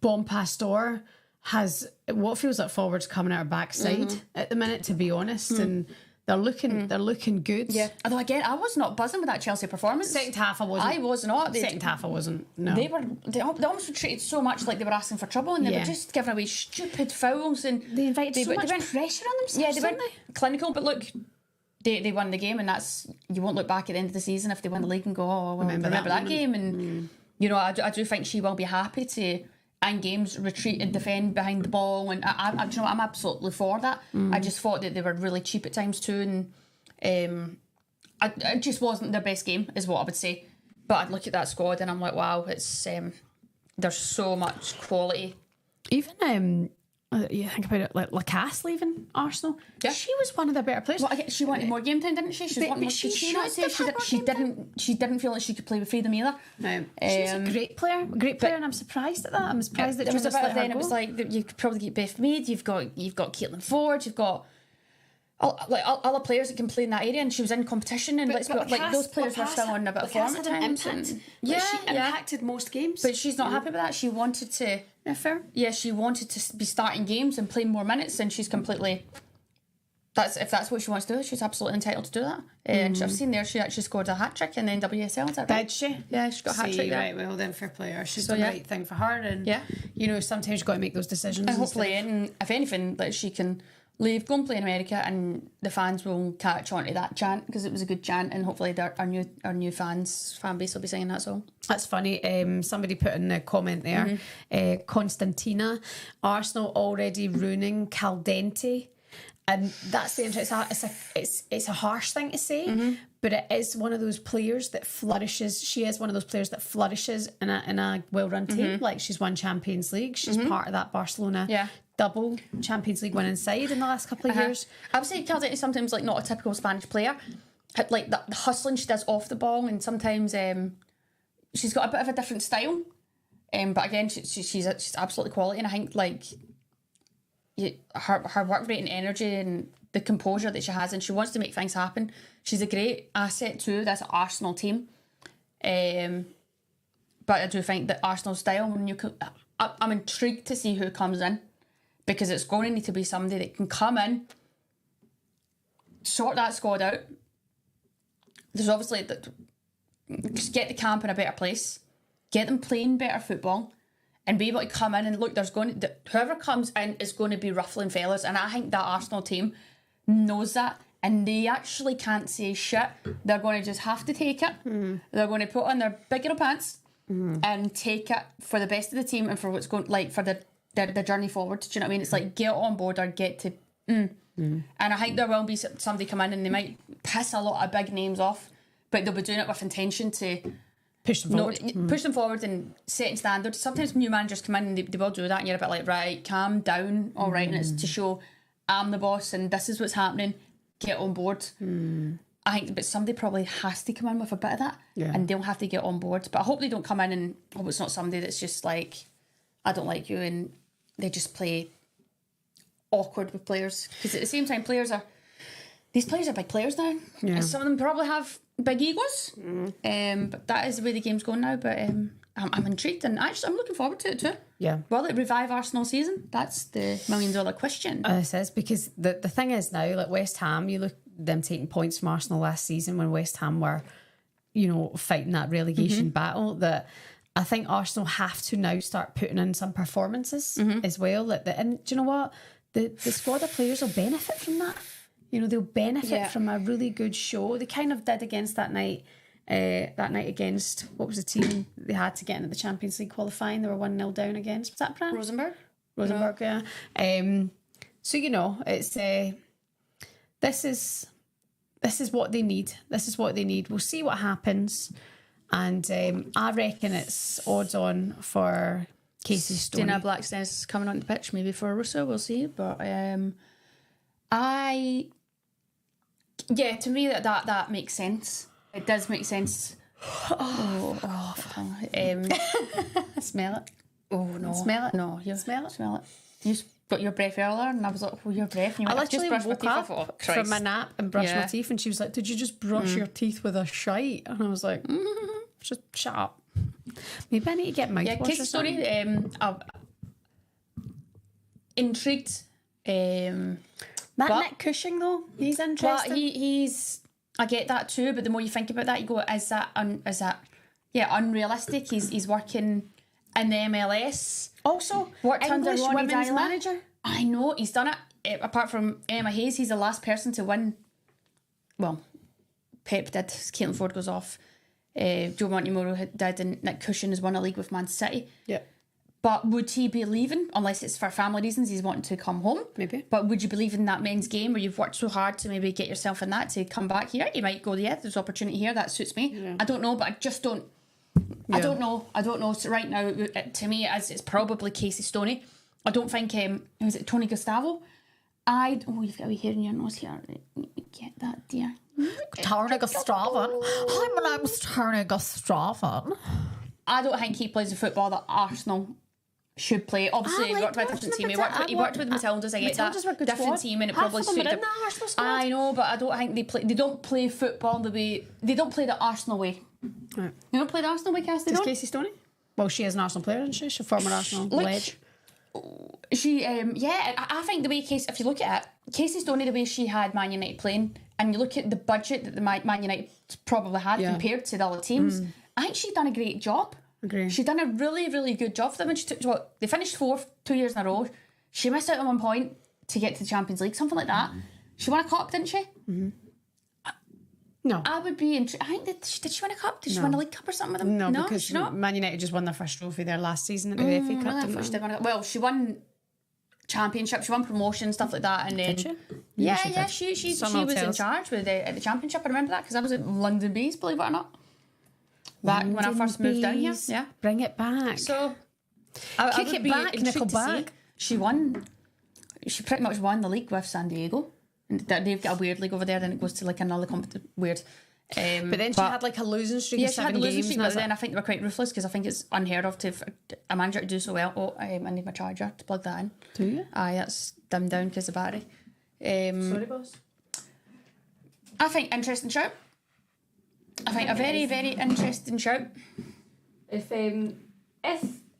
Bon Pastor has what feels like forwards coming out her backside at the minute, to be honest, and they're looking good. Yeah. Although again, I was not buzzing with that Chelsea performance. Second half I wasn't. I was not. Second half I wasn't. No. They almost were treated so much like they were asking for trouble, and they were just giving away stupid fouls, and they invited so much pressure on themselves. Yeah, they weren't clinical, but look, they won the game, and that's, you won't look back at the end of the season if they win the league and go, oh, well, remember that game. And you know, I do think she will be happy to, in games, retreat and defend behind the ball, and I'm absolutely for that. I just thought that they were really cheap at times too, and it just wasn't their best game, is what I would say. But I'd look at that squad and I'm like, wow, it's there's so much quality. Even you think about it, like Lacasse leaving Arsenal. Yeah, she was one of their better players. Well, she wanted more game time, didn't she? She didn't feel like she could play with freedom either. No, she's a great player, and I'm surprised at that. I'm surprised that there was a bit then. Go. It was like you could probably get Beth Mead. You've got Caitlin Ford. You've got other players that can play in that area, and she was in competition. And those players were still on a bit of form at times. She impacted most games, but she's not happy with that. She wanted to. Yeah, fair. Yeah, she wanted to be starting games and playing more minutes, and she's completely. If that's what she wants to do, she's absolutely entitled to do that. And I've seen there she actually scored a hat trick in the NWSL. Is that right? Did she? Yeah, she got a hat trick there. Right, well then, fair play her. She's done the right thing for her, and you know, sometimes you've got to make those decisions. And hopefully, if anything, that she can leave, go and play in America, and the fans will catch on to that chant, because it was a good chant, and hopefully our new fan base will be singing that song. That's funny. Somebody put in a comment there, Constantina, Arsenal already ruining Caldente, and that's the interesting. It's a harsh thing to say, but it is one of those players that flourishes. She is one of those players that flourishes in a well-run team. Like, she's won Champions League. She's part of that Barcelona double Champions League winning side in the last couple of years. I would say Caldente is sometimes like not a typical Spanish player. Like the hustling she does off the ball, and sometimes she's got a bit of a different style. But again, she's absolutely quality, and I think like her work rate and energy and the composure that she has, and she wants to make things happen. She's a great asset to this Arsenal team. But I do think that Arsenal style, I'm intrigued to see who comes in, because it's going to need to be somebody that can come in, sort that squad out. There's obviously just get the camp in a better place, get them playing better football, and be able to come in and look. Whoever comes in is going to be ruffling feathers, and I think that Arsenal team knows that, and they actually can't say shit. They're going to just have to take it. They're going to put on their big girl pants and take it for the best of the team and for what's going, like, for the journey forward. Do you know what I mean? It's like, get on board or get to. And I think there will be somebody come in and they might piss a lot of big names off, but they'll be doing it with intention to push them forward. Push them forward and setting standards. Sometimes new managers come in and they will do that, and you're a bit like, right, calm down, all right, and it's to show I'm the boss and this is what's happening, get on board. I think, but somebody probably has to come in with a bit of that, and they'll have to get on board. But I hope they don't come in and hope it's not somebody that's just like, I don't like you, and they just play awkward with players. Because at the same time, these players are big players now. And some of them probably have big egos. But that is the way the game's going now. But I'm intrigued, and actually I'm looking forward to it too. Yeah. Will it revive Arsenal season? That's the $1 million question. It says, because the thing is now, like West Ham, you look them taking points from Arsenal last season when West Ham were, you know, fighting that relegation battle, that I think Arsenal have to now start putting in some performances as well. And do you know what? The squad of players will benefit from that. You know, they'll benefit from a really good show. They kind of did against that night that night against, what was the team they had to get into the Champions League qualifying? They were 1-0 down against. Was that France? Rosenborg, yeah. So, you know, it's this is what they need. This is what they need. We'll see what happens. And I reckon it's odds on for Casey Stoney. Dana Blackstone's coming on the pitch, maybe for Russo, we'll see. But to me that makes sense. It does make sense. Smell it. Oh no! Smell it. No, you smell it. Smell it. You just got your breath earlier, and I was like, "Oh, your breath." And you I went, literally just woke up from my nap and brushed my teeth, and she was like, "Did you just brush your teeth with a shite?" And I was like, "Just shut up." Maybe I need to get mouthwash. Casey Stoney. Intrigued. Nick Cushing though, he's interesting. But he's. I get that too, but the more you think about that, you go, "Is that unrealistic?" He's working in the MLS. Also, worked English under Ronnie women's Dyler. manager. I know, he's done it. Apart from Emma Hayes, he's the last person to win. Well, Pep did. Caitlin Ford goes off. Joe Montemurro did, and Nick Cushing has won a league with Man City. Yeah. But would he be leaving? Unless it's for family reasons, he's wanting to come home. Maybe. But would you believe in that men's game where you've worked so hard to maybe get yourself in that to come back here? You might go, yeah, there's opportunity here. That suits me. Yeah. I don't know, but I just don't. Yeah. I don't know. So right now, to me, it's probably Casey Stoney. I don't think, was it Tony Gustavo? You've got a wee hair in your nose here. Get that, dear. Tony Gustavon. Hi, my name's Tony Gustavon. I don't think he plays the football that Arsenal should play. Obviously, he worked with a different team. He worked with Matildas. I get that. Different squad. Team, and it probably suited him. I know, but I don't think they play. They don't play football the way. They don't play the Arsenal way. Right. They don't play the Arsenal way, Cass. Does Casey Stoney? Well, she is an Arsenal player, isn't she? She's a former Arsenal ledge. She, I think the way if you look at it, Casey Stoney, the way she had Man United playing, and you look at the budget that the Man United probably had compared to the other teams, I think she'd done a great job. Agree. She'd done a really, really good job for them. And they finished fourth 2 years in a row. She missed out on 1 point to get to the Champions League, something like that. She won a cup, didn't she? No. I would be interested. I think did she win a cup? Did she win a League Cup or something with them? No, because Man United just won their first trophy there last season at the FA Cup. Well, she won Championship, she won promotion, stuff like that, and then did she? Yeah, she was in charge with at the Championship. I remember that because I was at London Bees, believe it or not. Back when I first moved down here, yeah. Bring it back. So, kick it back, Nickelback. She pretty much won the league with San Diego. And they've got a weird league over there, then it goes to like another weird. But then she had like a losing streak of 7 games. But then I think they were quite ruthless because I think it's unheard of to a manager to do so well. Oh, I need my charger to plug that in. Do you? Aye, that's dimmed down because of the battery. Sorry, boss. I think interesting shout. I think a very, very interesting shout. If it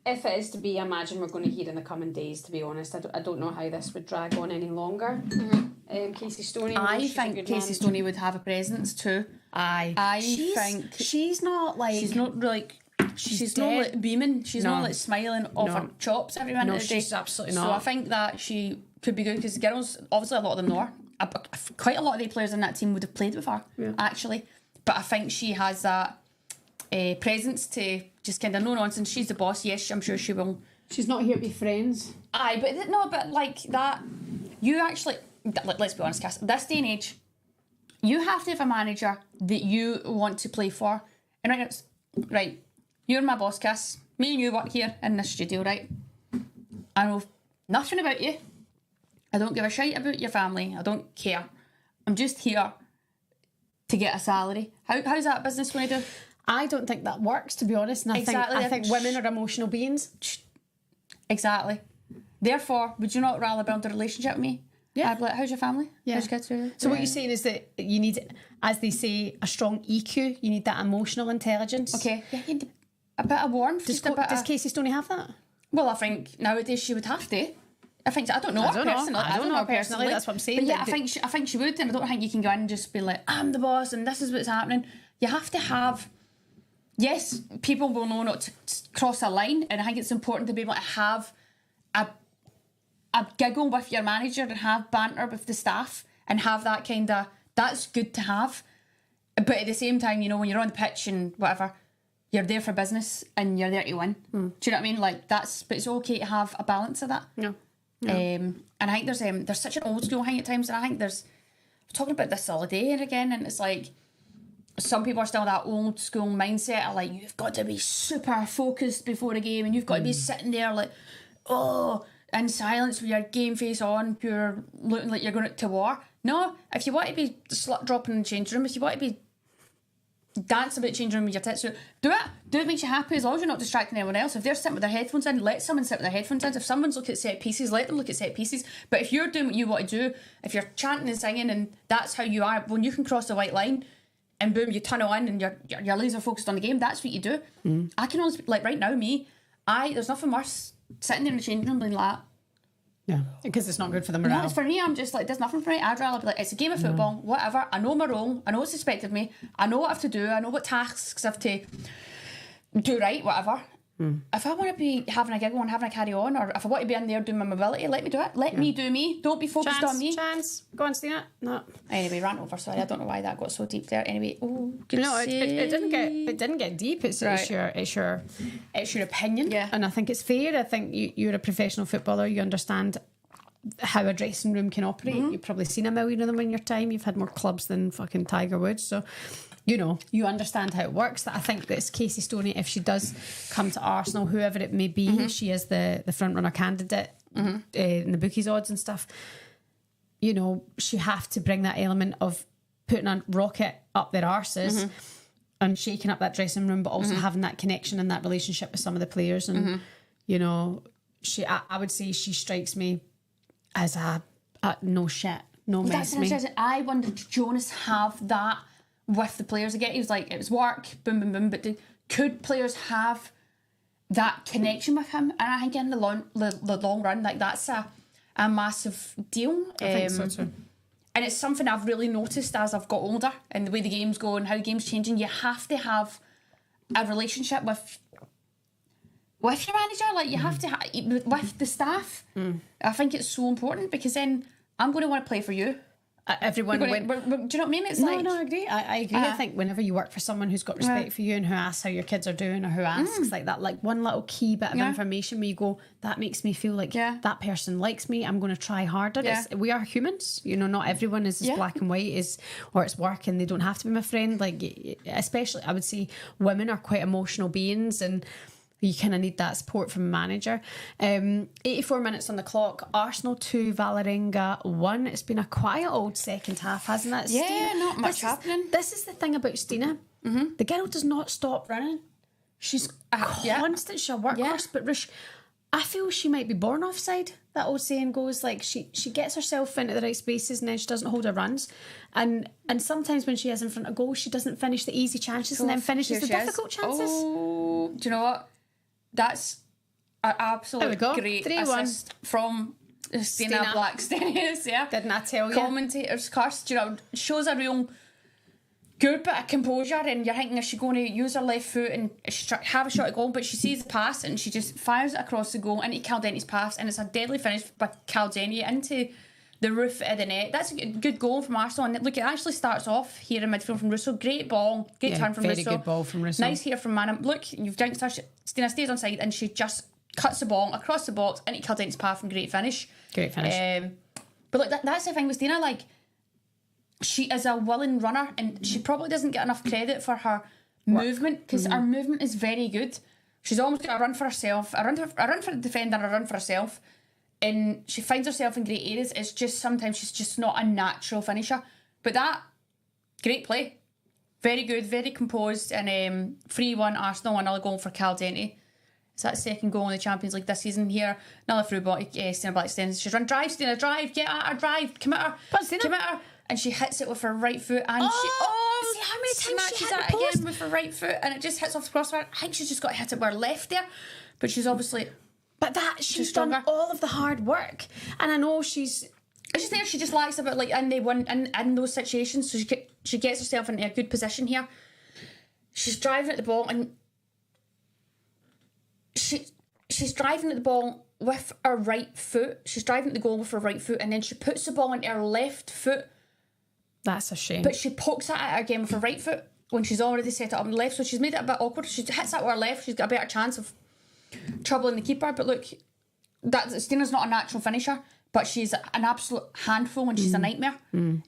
is to be, I imagine we're going to hear in the coming days. To be honest, I don't know how this would drag on any longer. Casey Stoney. I think Casey Stoney would have a presence too. I think she's not like she's not like beaming. She's not like smiling off her chops every minute of the day. She's absolutely not. So I think that she could be good because girls, obviously a lot of them know her. Quite a lot of the players in that team would have played with her actually. But I think she has that presence to just kind of no nonsense. She's the boss. Yes, I'm sure she will. She's not here to be friends. Aye, but like that. You actually, let's be honest, Cass. This day and age, you have to have a manager that you want to play for. And right, you're my boss, Cass. Me and you work here in this studio, right? I know nothing about you. I don't give a shite about your family. I don't care. I'm just here to get a salary. How's that business going to do? I don't think that works, to be honest. And I think women are emotional beings. Exactly. Therefore, would you not rather build a relationship with me? Yeah. I'd be like, how's your family? Yeah. How's your kids? So what you're saying is that you need, as they say, a strong EQ. You need that emotional intelligence. Okay. Yeah, you need a bit of warmth. Does Casey Stoney have that? Well, I think nowadays she would have to. I think so. I don't know her personally. I don't know her personally. That's what I'm saying. But yeah, I think she would, and I don't think you can go in and just be like, I'm the boss and this is what's happening. You have to have. Yes, people will know not to cross a line, and I think it's important to be able to have a giggle with your manager and have banter with the staff and have that kind of. That's good to have, But at the same time, you know, when you're on the pitch and whatever, you're there for business and you're there to win. Do you know what I mean? Like but it's okay to have a balance of that. Yeah. And I think there's such an old school thing at times, and I think we're talking about this all day and again, and it's like some people are still that old school mindset of like, you've got to be super focused before a game, and you've got to be sitting there like, in silence with your game face on, pure looking like you're going to war. No, if you want to be slut dropping in the change room, if you want to be dance about the change room with your tits, do it makes you happy, as long as you're not distracting anyone else. If they're sitting with their headphones in, let someone sit with their headphones in. If someone's looking at set pieces, let them look at set pieces. But if you're doing what you want to do, if you're chanting and singing and that's how you are, when you can cross the white line and boom, you tunnel in and you're laser focused on the game, that's what you do. I can always, like right now, there's nothing worse sitting there in the changing room being like, yeah, because it's not good for the morale. no, it's for me, I'm just like, there's nothing for me. I'd rather be like, it's a game of football, whatever. I know my role, I know what's expected of me, I know what I have to do, I know what tasks I have to do right, whatever. If I want to be having a giggle and having a carry on, or if I want to be in there doing my mobility, let me do it. Let me do me. Don't be focused on me. Chance. Go on, Stina. No. Anyway, rant over. Sorry, I don't know why that got so deep there. Anyway, it didn't get deep. It's your opinion. Yeah. And I think it's fair. I think you're a professional footballer. You understand how a dressing room can operate. You've probably seen a million of them in your time. You've had more clubs than fucking Tiger Woods. So, you know, you understand how it works. That I think that it's Casey Stoney, if she does come to Arsenal, whoever it may be, she is the front runner candidate in the bookies odds and stuff. You know, she have to bring that element of putting a rocket up their arses and shaking up that dressing room, but also having that connection and that relationship with some of the players. And you know, I would say she strikes me as a no shit, no mess me. I wonder, did Jonas have that with the players again? He was like, it was work, boom, boom, boom. But could players have that connection with him? And I think in the long run, like that's a massive deal. I think so too. And it's something I've really noticed as I've got older and the way the game's going, how the game's changing. You have to have a relationship with your manager. Like you have to with the staff. I think it's so important, because then I'm going to want to play for you. Everyone do you know what I mean? It's no, I agree. I agree. I think whenever you work for someone who's got respect for you and who asks how your kids are doing, or who asks like that, like one little key bit of information where you go, that makes me feel like that person likes me, I'm going to try harder. We are humans, you know, not everyone is as black and white or it's work and they don't have to be my friend. Like, especially I would say women are quite emotional beings, and you kind of need that support from a manager. 84 minutes on the clock. Arsenal 2, Valerenga 1. It's been a quiet old second half, hasn't it? Yeah, Stina, not much happening. This is the thing about Stina. The girl does not stop running. She's constant. She's a workhorse. But Rush, I feel she might be born offside. That old saying goes, like she gets herself into the right spaces and then she doesn't hold her runs. And sometimes when she is in front of goal, she doesn't finish the easy chances and then finishes the difficult chances. Oh, do you know what? That's an absolute great 3-1 assist from Stina Blackstenius. Yeah, didn't I tell you? Commentator's curse. You know, shows a real good bit of composure, and you're thinking, is she going to use her left foot and have a shot at goal? But she sees the pass and she just fires it across the goal into Caldente's pass, and it's a deadly finish by Caldente into the roof of the net. That's a good goal from Arsenal. And look, it actually starts off here in midfield from Russo. Great ball, great turn from Russo. Very good ball from Russo. Nice here from Manham. Look, you've jinxed her. Stina stays on side and she just cuts the ball across the box into Caldente's path, and great finish. Great finish. But look, that's the thing with Stina. Like, she is a willing runner, and she probably doesn't get enough credit for her movement, because her movement is very good. She's almost got a run for herself, a run for the defender, a run for herself. And she finds herself in great areas. It's just sometimes she's just not a natural finisher. But that, great play. Very good, very composed. And 3-1 Arsenal, another goal for Caldente. It's that second goal in the Champions League this season here. Another through ball, Stina Blackstenius. She's run, drive, Stina, drive, get at her, drive, come at her, come at her. And she hits it with her right foot, and see how many times she hit the post again with her right foot, and it just hits off the crossbar. I think she's just got to hit it with her left there. But she's obviously... But she's done all of the hard work, and I know she's just there. She just lacks a bit, like, in those situations. So she gets herself into a good position here. She's driving at the ball, and she's driving at the ball with her right foot. She's driving at the goal with her right foot, and then she puts the ball into her left foot That's a shame. But she pokes at it again with her right foot when she's already set it up on the left, so she's made it a bit awkward. She hits that with her left, she's got a better chance of troubling the keeper. But look, Stina's not a natural finisher, but she's an absolute handful and she's a nightmare.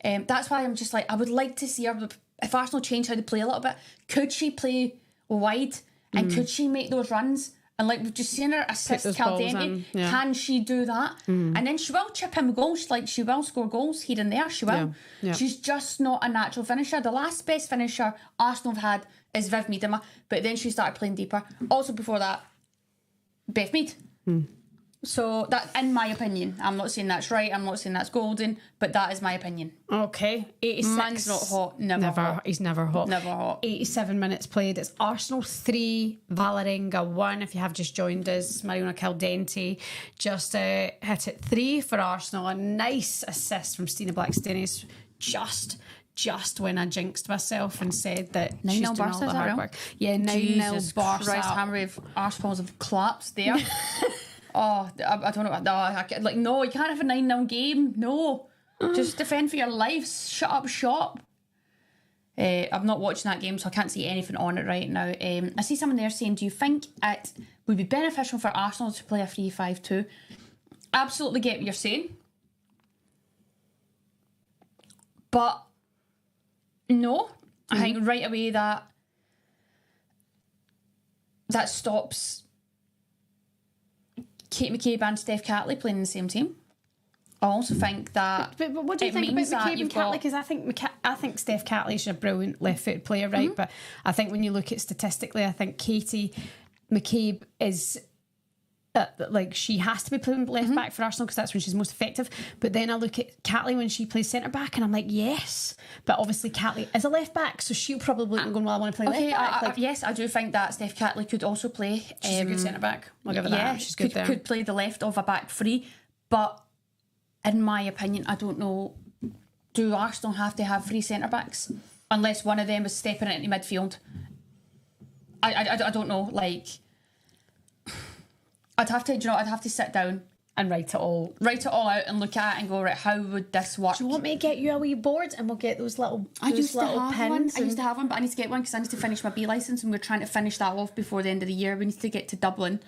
That's why I'm just like, I would like to see her, if Arsenal change how they play a little bit, could she play wide and could she make those runs? And like we've just seen her assist Caldente, can she do that? And then she will chip in goals, like she will score goals here and there, she will. Yeah. She's just not a natural finisher. The last best finisher Arsenal have had is Viv Miedema, but then she started playing deeper. Also before that, Beth Mead. So that, in my opinion, I'm not saying that's right, I'm not saying that's golden, but that is my opinion. Okay, 86. Man's not hot, never hot. He's never hot. Never hot. 87 minutes played. It's Arsenal 3, Valerenga 1. If you have just joined us, Mariona Caldente just hit it 3 for Arsenal. A nice assist from Stina Blackstenius just when I jinxed myself and said that she's doing all the hard work. Yeah, 9-0 Barca. Christ, how many Arsenals have collapsed there? Oh, I don't know. No, you can't have a 9-0 game. No. Just defend for your lives. Shut up shop. I'm not watching that game, so I can't see anything on it right now. I see someone there saying, do you think it would be beneficial for Arsenal to play a 3-5-2? Absolutely get what you're saying. But no. I think right away that stops Kate McCabe and Steph Catley playing in the same team. I also think that. But what do you think about McCabe and Catley? Because I think Steph Catley's a brilliant left-footed player, right? But I think when you look at statistically, I think Katie McCabe is she has to be playing left back for Arsenal because that's when she's most effective. But then I look at Catley when she plays centre back, and I'm like, yes. But obviously Catley is a left back, so she'll probably be going, well, I want to play left back. Yes, I do think that Steph Catley could also play. She's a good centre back. I'll give her that. She's good there. Could play the left of a back three, but in my opinion, I don't know. Do Arsenal have to have 3 centre backs unless one of them is stepping into midfield? I don't know. Like, I'd have to sit down and write it all out and look at it and go, right, how would this work? Do you want me to get you a wee board and we'll get those little pins? I used to have one, but I need to get one because I need to finish my B licence and we're trying to finish that off before the end of the year. We need to get to Dublin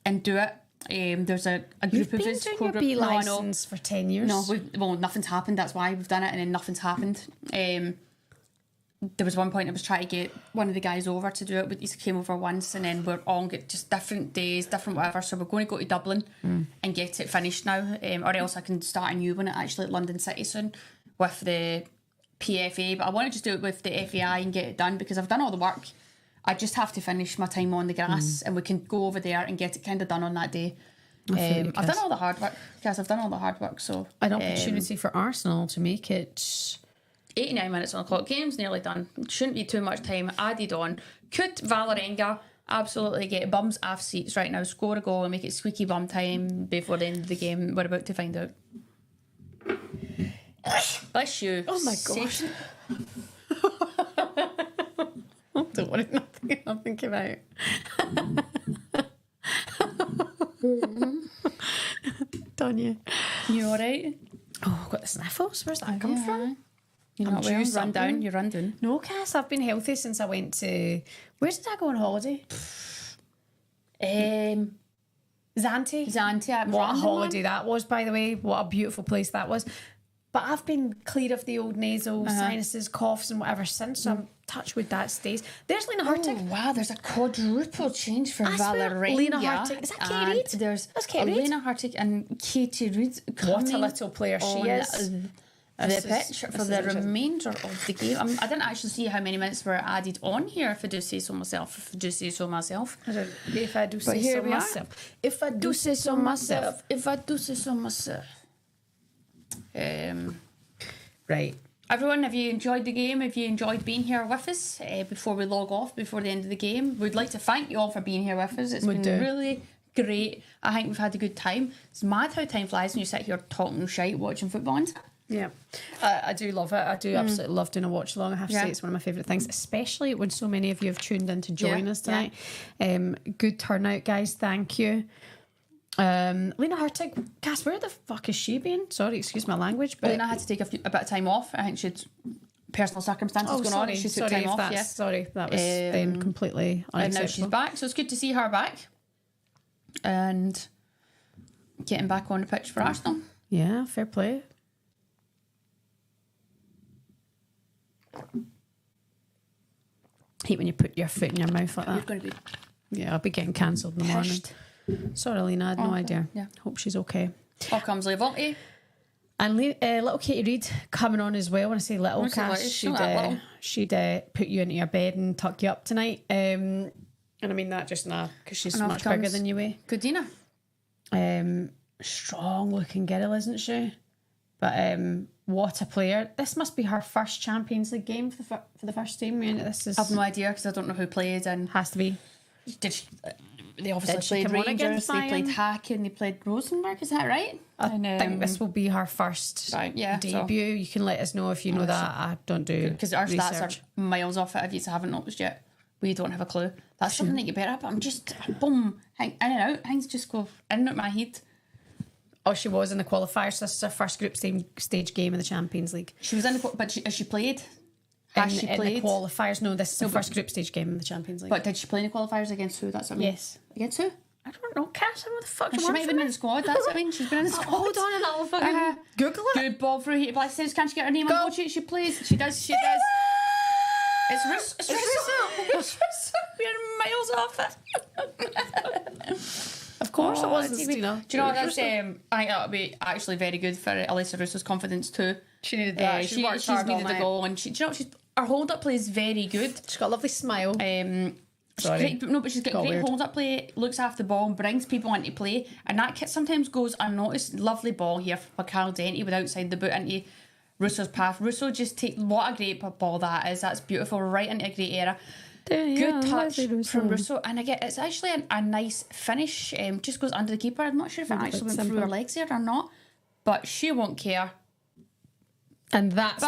and do it. There's a group of us. You've been doing your B licence for 10 years. No, nothing's happened. That's why we've done it, and then nothing's happened. There was one point I was trying to get one of the guys over to do it, but he came over once, and then we're all get just different days, different whatever. So we're going to go to Dublin and get it finished now, or else I can start a new one actually at London City soon with the PFA. But I want to just do it with the FAI and get it done because I've done all the work. I just have to finish my time on the grass, and we can go over there and get it kind of done on that day. I've done all the hard work, guys. I've done all the hard work. So an opportunity for Arsenal to make it. 89 minutes on the clock. Game's nearly done. Shouldn't be too much time added on. Could Valerenga absolutely get bums off seats right now, score a goal and make it squeaky bum time before the end of the game? We're about to find out. Bless you. Oh my gosh. Don't worry, nothing I'll think about. Donya. You alright? Oh, I've got the sniffles. Where's that come from? You're not well. Run down. You're run down. No, Cass, I've been healthy since I went to... Where did I go on holiday? Zante. What a holiday that was, by the way. What a beautiful place that was. But I've been clear of the old nasal sinuses, coughs and whatever since, so I'm touch wood that stays. There's Lena Hurtig. Oh, wow, there's a quadruple change for Valerenga. Lena Hurtig. Is that Katie Reid? That's Kate Reid. Lena Hurtig and Katie Reid. What a little player she is. The pitch for the remainder of the game. I didn't actually see how many minutes were added on here, if I do say so myself. I don't know if I do say so myself. If I do say so myself. Right. Everyone, have you enjoyed the game? Have you enjoyed being here with us before we log off, before the end of the game? We'd like to thank you all for being here with us. It's been really great. I think we've had a good time. It's mad how time flies when you sit here talking shite, watching football. Yeah, I do love it. I do absolutely love doing a watch along. I have to say it's one of my favourite things, especially when so many of you have tuned in to join us tonight. Good turnout, guys. Thank you. Lena Hurtig, Cass, where the fuck is she been? Sorry, excuse my language, but Lena had to take a bit of time off. I think she'd personal circumstances going on. She took time off. Yeah, sorry, that was then completely unacceptable. And now she's back, so it's good to see her back and getting back on the pitch for Arsenal. Yeah, fair play. Hate when you put your foot in your mouth like that. You're going to be Yeah, I'll be getting cancelled in the morning. Sorry, Lena, I had no idea. Yeah. Hope she's okay. All comes Levante. And little Katie Reid coming on as well. When I say little, Cass, she'd put you into your bed and tuck you up tonight. And I mean that just now because she's And off much bigger comes than you. Goodina. Strong looking girl, isn't she? But what a player. This must be her first Champions League game for the first team. I mean, this is... I've no idea because I don't know who played and... Has to be. They obviously played Rangers, they played Hacken, they played Rosenborg, is that right? I think this will be her first debut. You can let us know if you know that. I don't do because our stats are miles off it if you haven't noticed yet. We don't have a clue. That's something that you better up. I'm just boom, in and out. Things just go in and out my head. Oh, she was in the qualifiers. So this is her first group stage game in the Champions League. She was in the but has she played? In the qualifiers? No, this is the first group stage game in the Champions League. But did she play in the qualifiers against who? That's what I mean. Yes. Against who? I don't know, Cass. What the fuck? She might have been in the squad. That's what I mean. She's been in the squad. Hold on, and I'll fucking Google it. Good ball through here. But says, can't she get her name on the She plays. She does. She does. It's Russo. It's Russo. It's Russo. We're miles off it. Of course, it wasn't. Do you know what? That's I think that'll be actually very good for Alyssa Russo's confidence too. She needed that. She's needed the goal, and her hold up play is very good. She's got a lovely smile. Sorry. But she's got great hold up play, looks after the ball and brings people into play, and that sometimes goes unnoticed. Lovely ball here for Carl Denty with outside the boot into Russo's path. Russo just what a great ball that is. That's beautiful, right into a great era. Good touch from Russo, and again, it's actually a nice finish. Just goes under the keeper. I'm not sure if it actually went through her legs there or not, but she won't care. And that's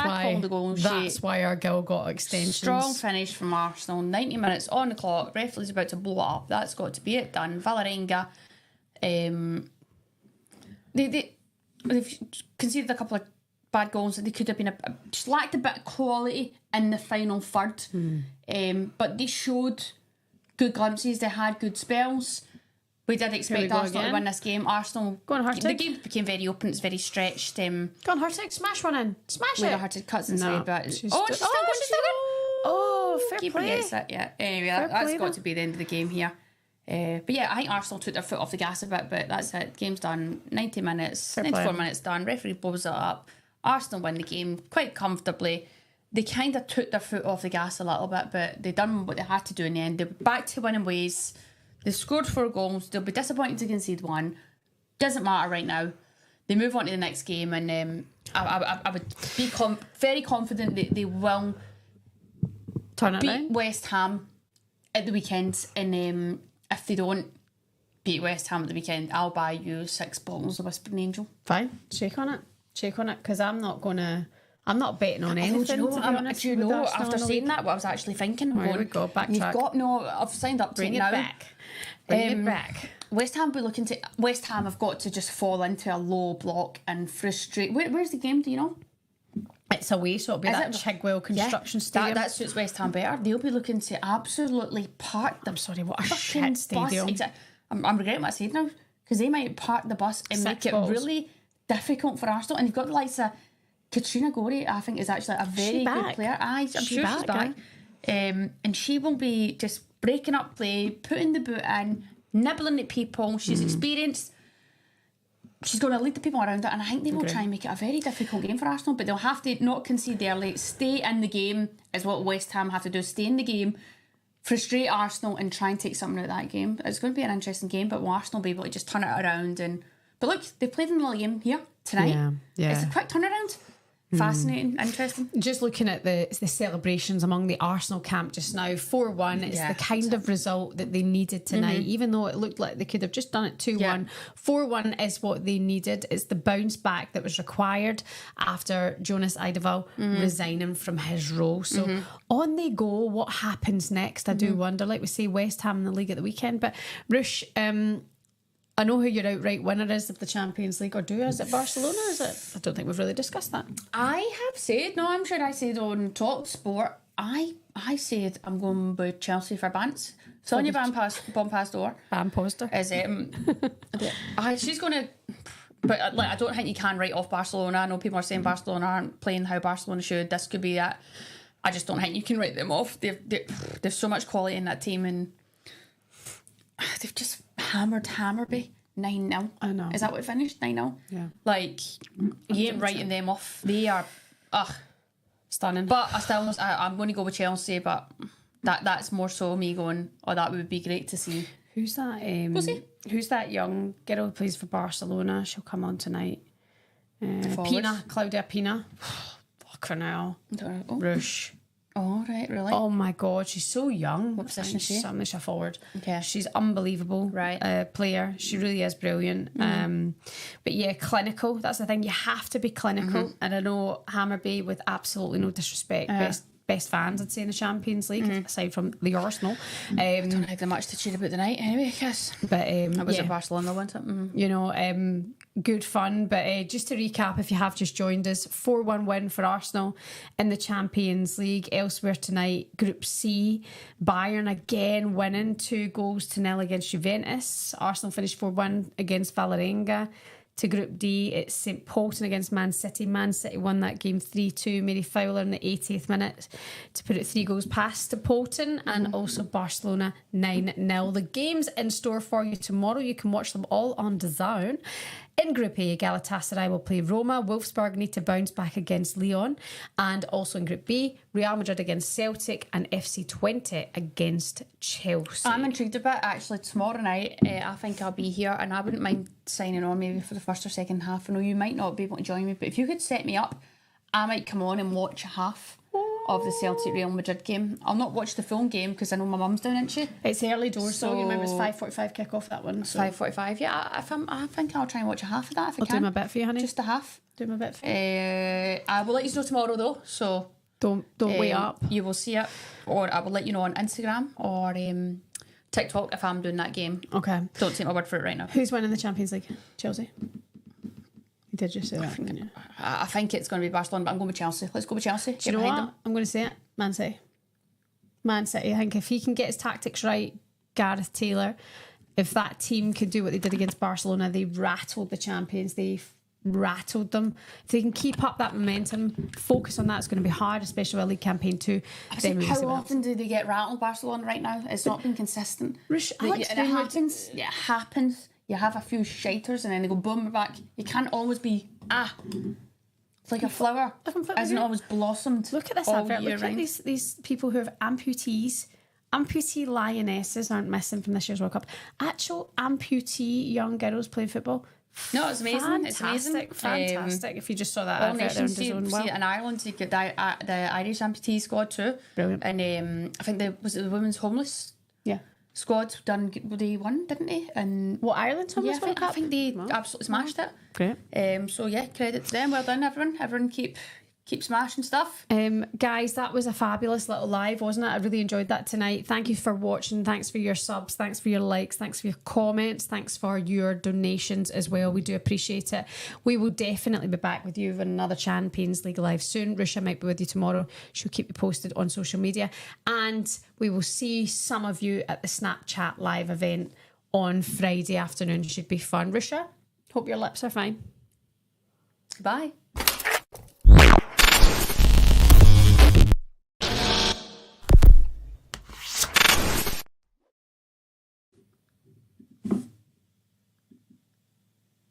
why our girl got extensions. Strong finish from Arsenal. 90 minutes on the clock. Referee's about to blow it up. That's got to be it done. Valerenga. They've conceded a couple of bad goals that they could have been just lacked a bit of quality in the final third. But they showed good glimpses. They had good spells. We did expect Arsenal to win this game. Arsenal, go on, Hurtig. The game became very open. It's very stretched. Go on, Hurtig, smash one in. Smash it. Hurtig cuts inside, but she's still going. Fair play. Gets it, yeah. Anyway, that's got to be the end of the game here. But yeah, I think Arsenal took their foot off the gas a bit, but that's it. Game's done. 90 minutes, 94 minutes done. Referee blows it up. Arsenal win the game quite comfortably. They kind of took their foot off the gas a little bit, but they done what they had to do in the end. They're back to winning ways. They scored 4 goals. They'll be disappointed to concede 1. Doesn't matter right now. They move on to the next game, and I would be very confident that they will beat West Ham at the weekend. And if they don't beat West Ham at the weekend, I'll buy you 6 bottles of Whispering Angel. Fine, shake on it, because I'm not betting on anything. Do you know, after saying that, what I was actually thinking? Here we go, backtrack. I've signed up to Bring it it now. back. Bring it back. West Ham have got to just fall into a low block and frustrate. Where's the game? Do you know? It's away, so it'll be that Chigwell construction stadium. That suits West Ham better. They'll be looking to absolutely park them. I'm sorry, what a shit stadium. I'm regretting what I said now, because they might park the bus and make it really difficult for Arsenal. And you've got the likes of Katrina Gorey, I think, is actually a very good player. I'm sure she's back. And she will be just breaking up play, putting the boot in, nibbling at people. She's experienced. She's going to lead the people around her, and I think they will try and make it a very difficult game for Arsenal, but they'll have to not concede early, stay in the game, is what West Ham have to do. Stay in the game, frustrate Arsenal, and try and take something out of that game. It's going to be an interesting game, but will Arsenal be able to just turn it around? But look, they've played in the little game here tonight. Yeah. It's a quick turnaround. Fascinating, interesting. Just looking at the celebrations among the Arsenal camp just now, 4-1, it's the kind of result that they needed tonight, even though it looked like they could have just done it 2-1. 4-1 is what they needed. It's the bounce back that was required after Jonas Eidevall resigning from his role. So on they go. What happens next? I do wonder. Like we say, West Ham in the league at the weekend, but Rush, I know who your outright winner is of the Champions League, or is it Barcelona? Is it? I don't think we've really discussed that. I have said, no, I'm sure I said on Talk Sport, I said I'm going with Chelsea for Bants. Sonia Bonpastor is she's going to, but like I don't think you can write off Barcelona. I know people are saying Barcelona aren't playing how Barcelona should. This could be that. I just don't think you can write them off. There's so much quality in that team, and they've just hammered Hammerby 9-0. I know. Is that what it finished? 9-0? Yeah. Like, you ain't writing them off. They are, stunning. But I'm going to go with Chelsea, but that's more so me going, that would be great to see. Who's that? Who's that young girl who plays for Barcelona? She'll come on tonight. Claudia Pina. Fucking hell. Rush. Oh, right, really? Oh my God, she's so young. What position is she? I'm going to forward. Okay. She's unbelievable. Right. Player. She really is brilliant. But yeah, clinical. That's the thing. You have to be clinical. And I know Hammerby, with absolutely no disrespect, best fans, I'd say, in the Champions League, aside from the Arsenal. I don't think they're much to cheer about tonight anyway, because it was in Barcelona, wasn't it? You know, good fun. But just to recap, if you have just joined us, 4-1 win for Arsenal in the Champions League. Elsewhere tonight, Group C, Bayern again winning 2-0 against Juventus. Arsenal finished 4-1 against Valerenga. To Group D, it's St Polten against Man City. Man City won that game 3-2. Mary Fowler in the 80th minute to put it 3 goals past to Polten, and also Barcelona 9-0. The games in store for you tomorrow. You can watch them all on DAZN. In Group A, Galatasaray will play Roma. Wolfsburg need to bounce back against Lyon. And also in Group B, Real Madrid against Celtic and FC Twente against Chelsea. I'm intrigued about actually tomorrow night. I think I'll be here, and I wouldn't mind signing on maybe for the first or second half. I know you might not be able to join me, but if you could set me up, I might come on and watch half of the Celtic Real Madrid game. I'll not watch the full game because I know my mum's down, isn't she? It's early doors, so you remember it's 5:45 kick off, that one. So 5:45. Yeah, I think I'll try and watch a half of that if I can. I'll do my bit for you, honey. Just a half. Do my bit for you. I will let you know tomorrow though, so don't wait up. You will see it, or I will let you know on Instagram or TikTok if I'm doing that game. Okay. Don't take my word for it right now. Who's winning the Champions League? Chelsea. You did just say that, didn't you? I think it's going to be Barcelona, but I'm going with Chelsea. Let's go with Chelsea. Do you know what? I'm going to say it. Man City. Man City. I think if he can get his tactics right, Gareth Taylor, if that team could do what they did against Barcelona, they rattled the champions. They rattled them. If they can keep up that momentum, focus on that. It's going to be hard, especially with League Campaign 2. How often do they get rattled, Barcelona, right now? It's not been consistent. It happens. It happens. You have a few shiters and then they go boom, we're back. You can't always be it's like a flower. Hasn't always blossomed. Look at this advert. Look at these people who have amputees. Amputee lionesses aren't missing from this year's World Cup. Actual amputee young girls playing football. No, it's amazing. It's amazing. Fantastic. If you just saw that advert there on DAZN. In Ireland, you get the Irish amputee squad too. Brilliant. And I think the women's homeless squad they won, didn't they? And what, Ireland's homeless World Cup? I think they absolutely smashed it. Great. So yeah, credit to them. Well done, everyone. Everyone keep smashing stuff. Guys, that was a fabulous little live, wasn't it? I really enjoyed that tonight. Thank you for watching. Thanks for your subs. Thanks for your likes. Thanks for your comments. Thanks for your donations as well. We do appreciate it. We will definitely be back with you with another Champions League live soon. Rusha might be with you tomorrow. She'll keep you posted on social media. And we will see some of you at the Snapchat live event on Friday afternoon. Should be fun. Rusha, hope your lips are fine. Bye.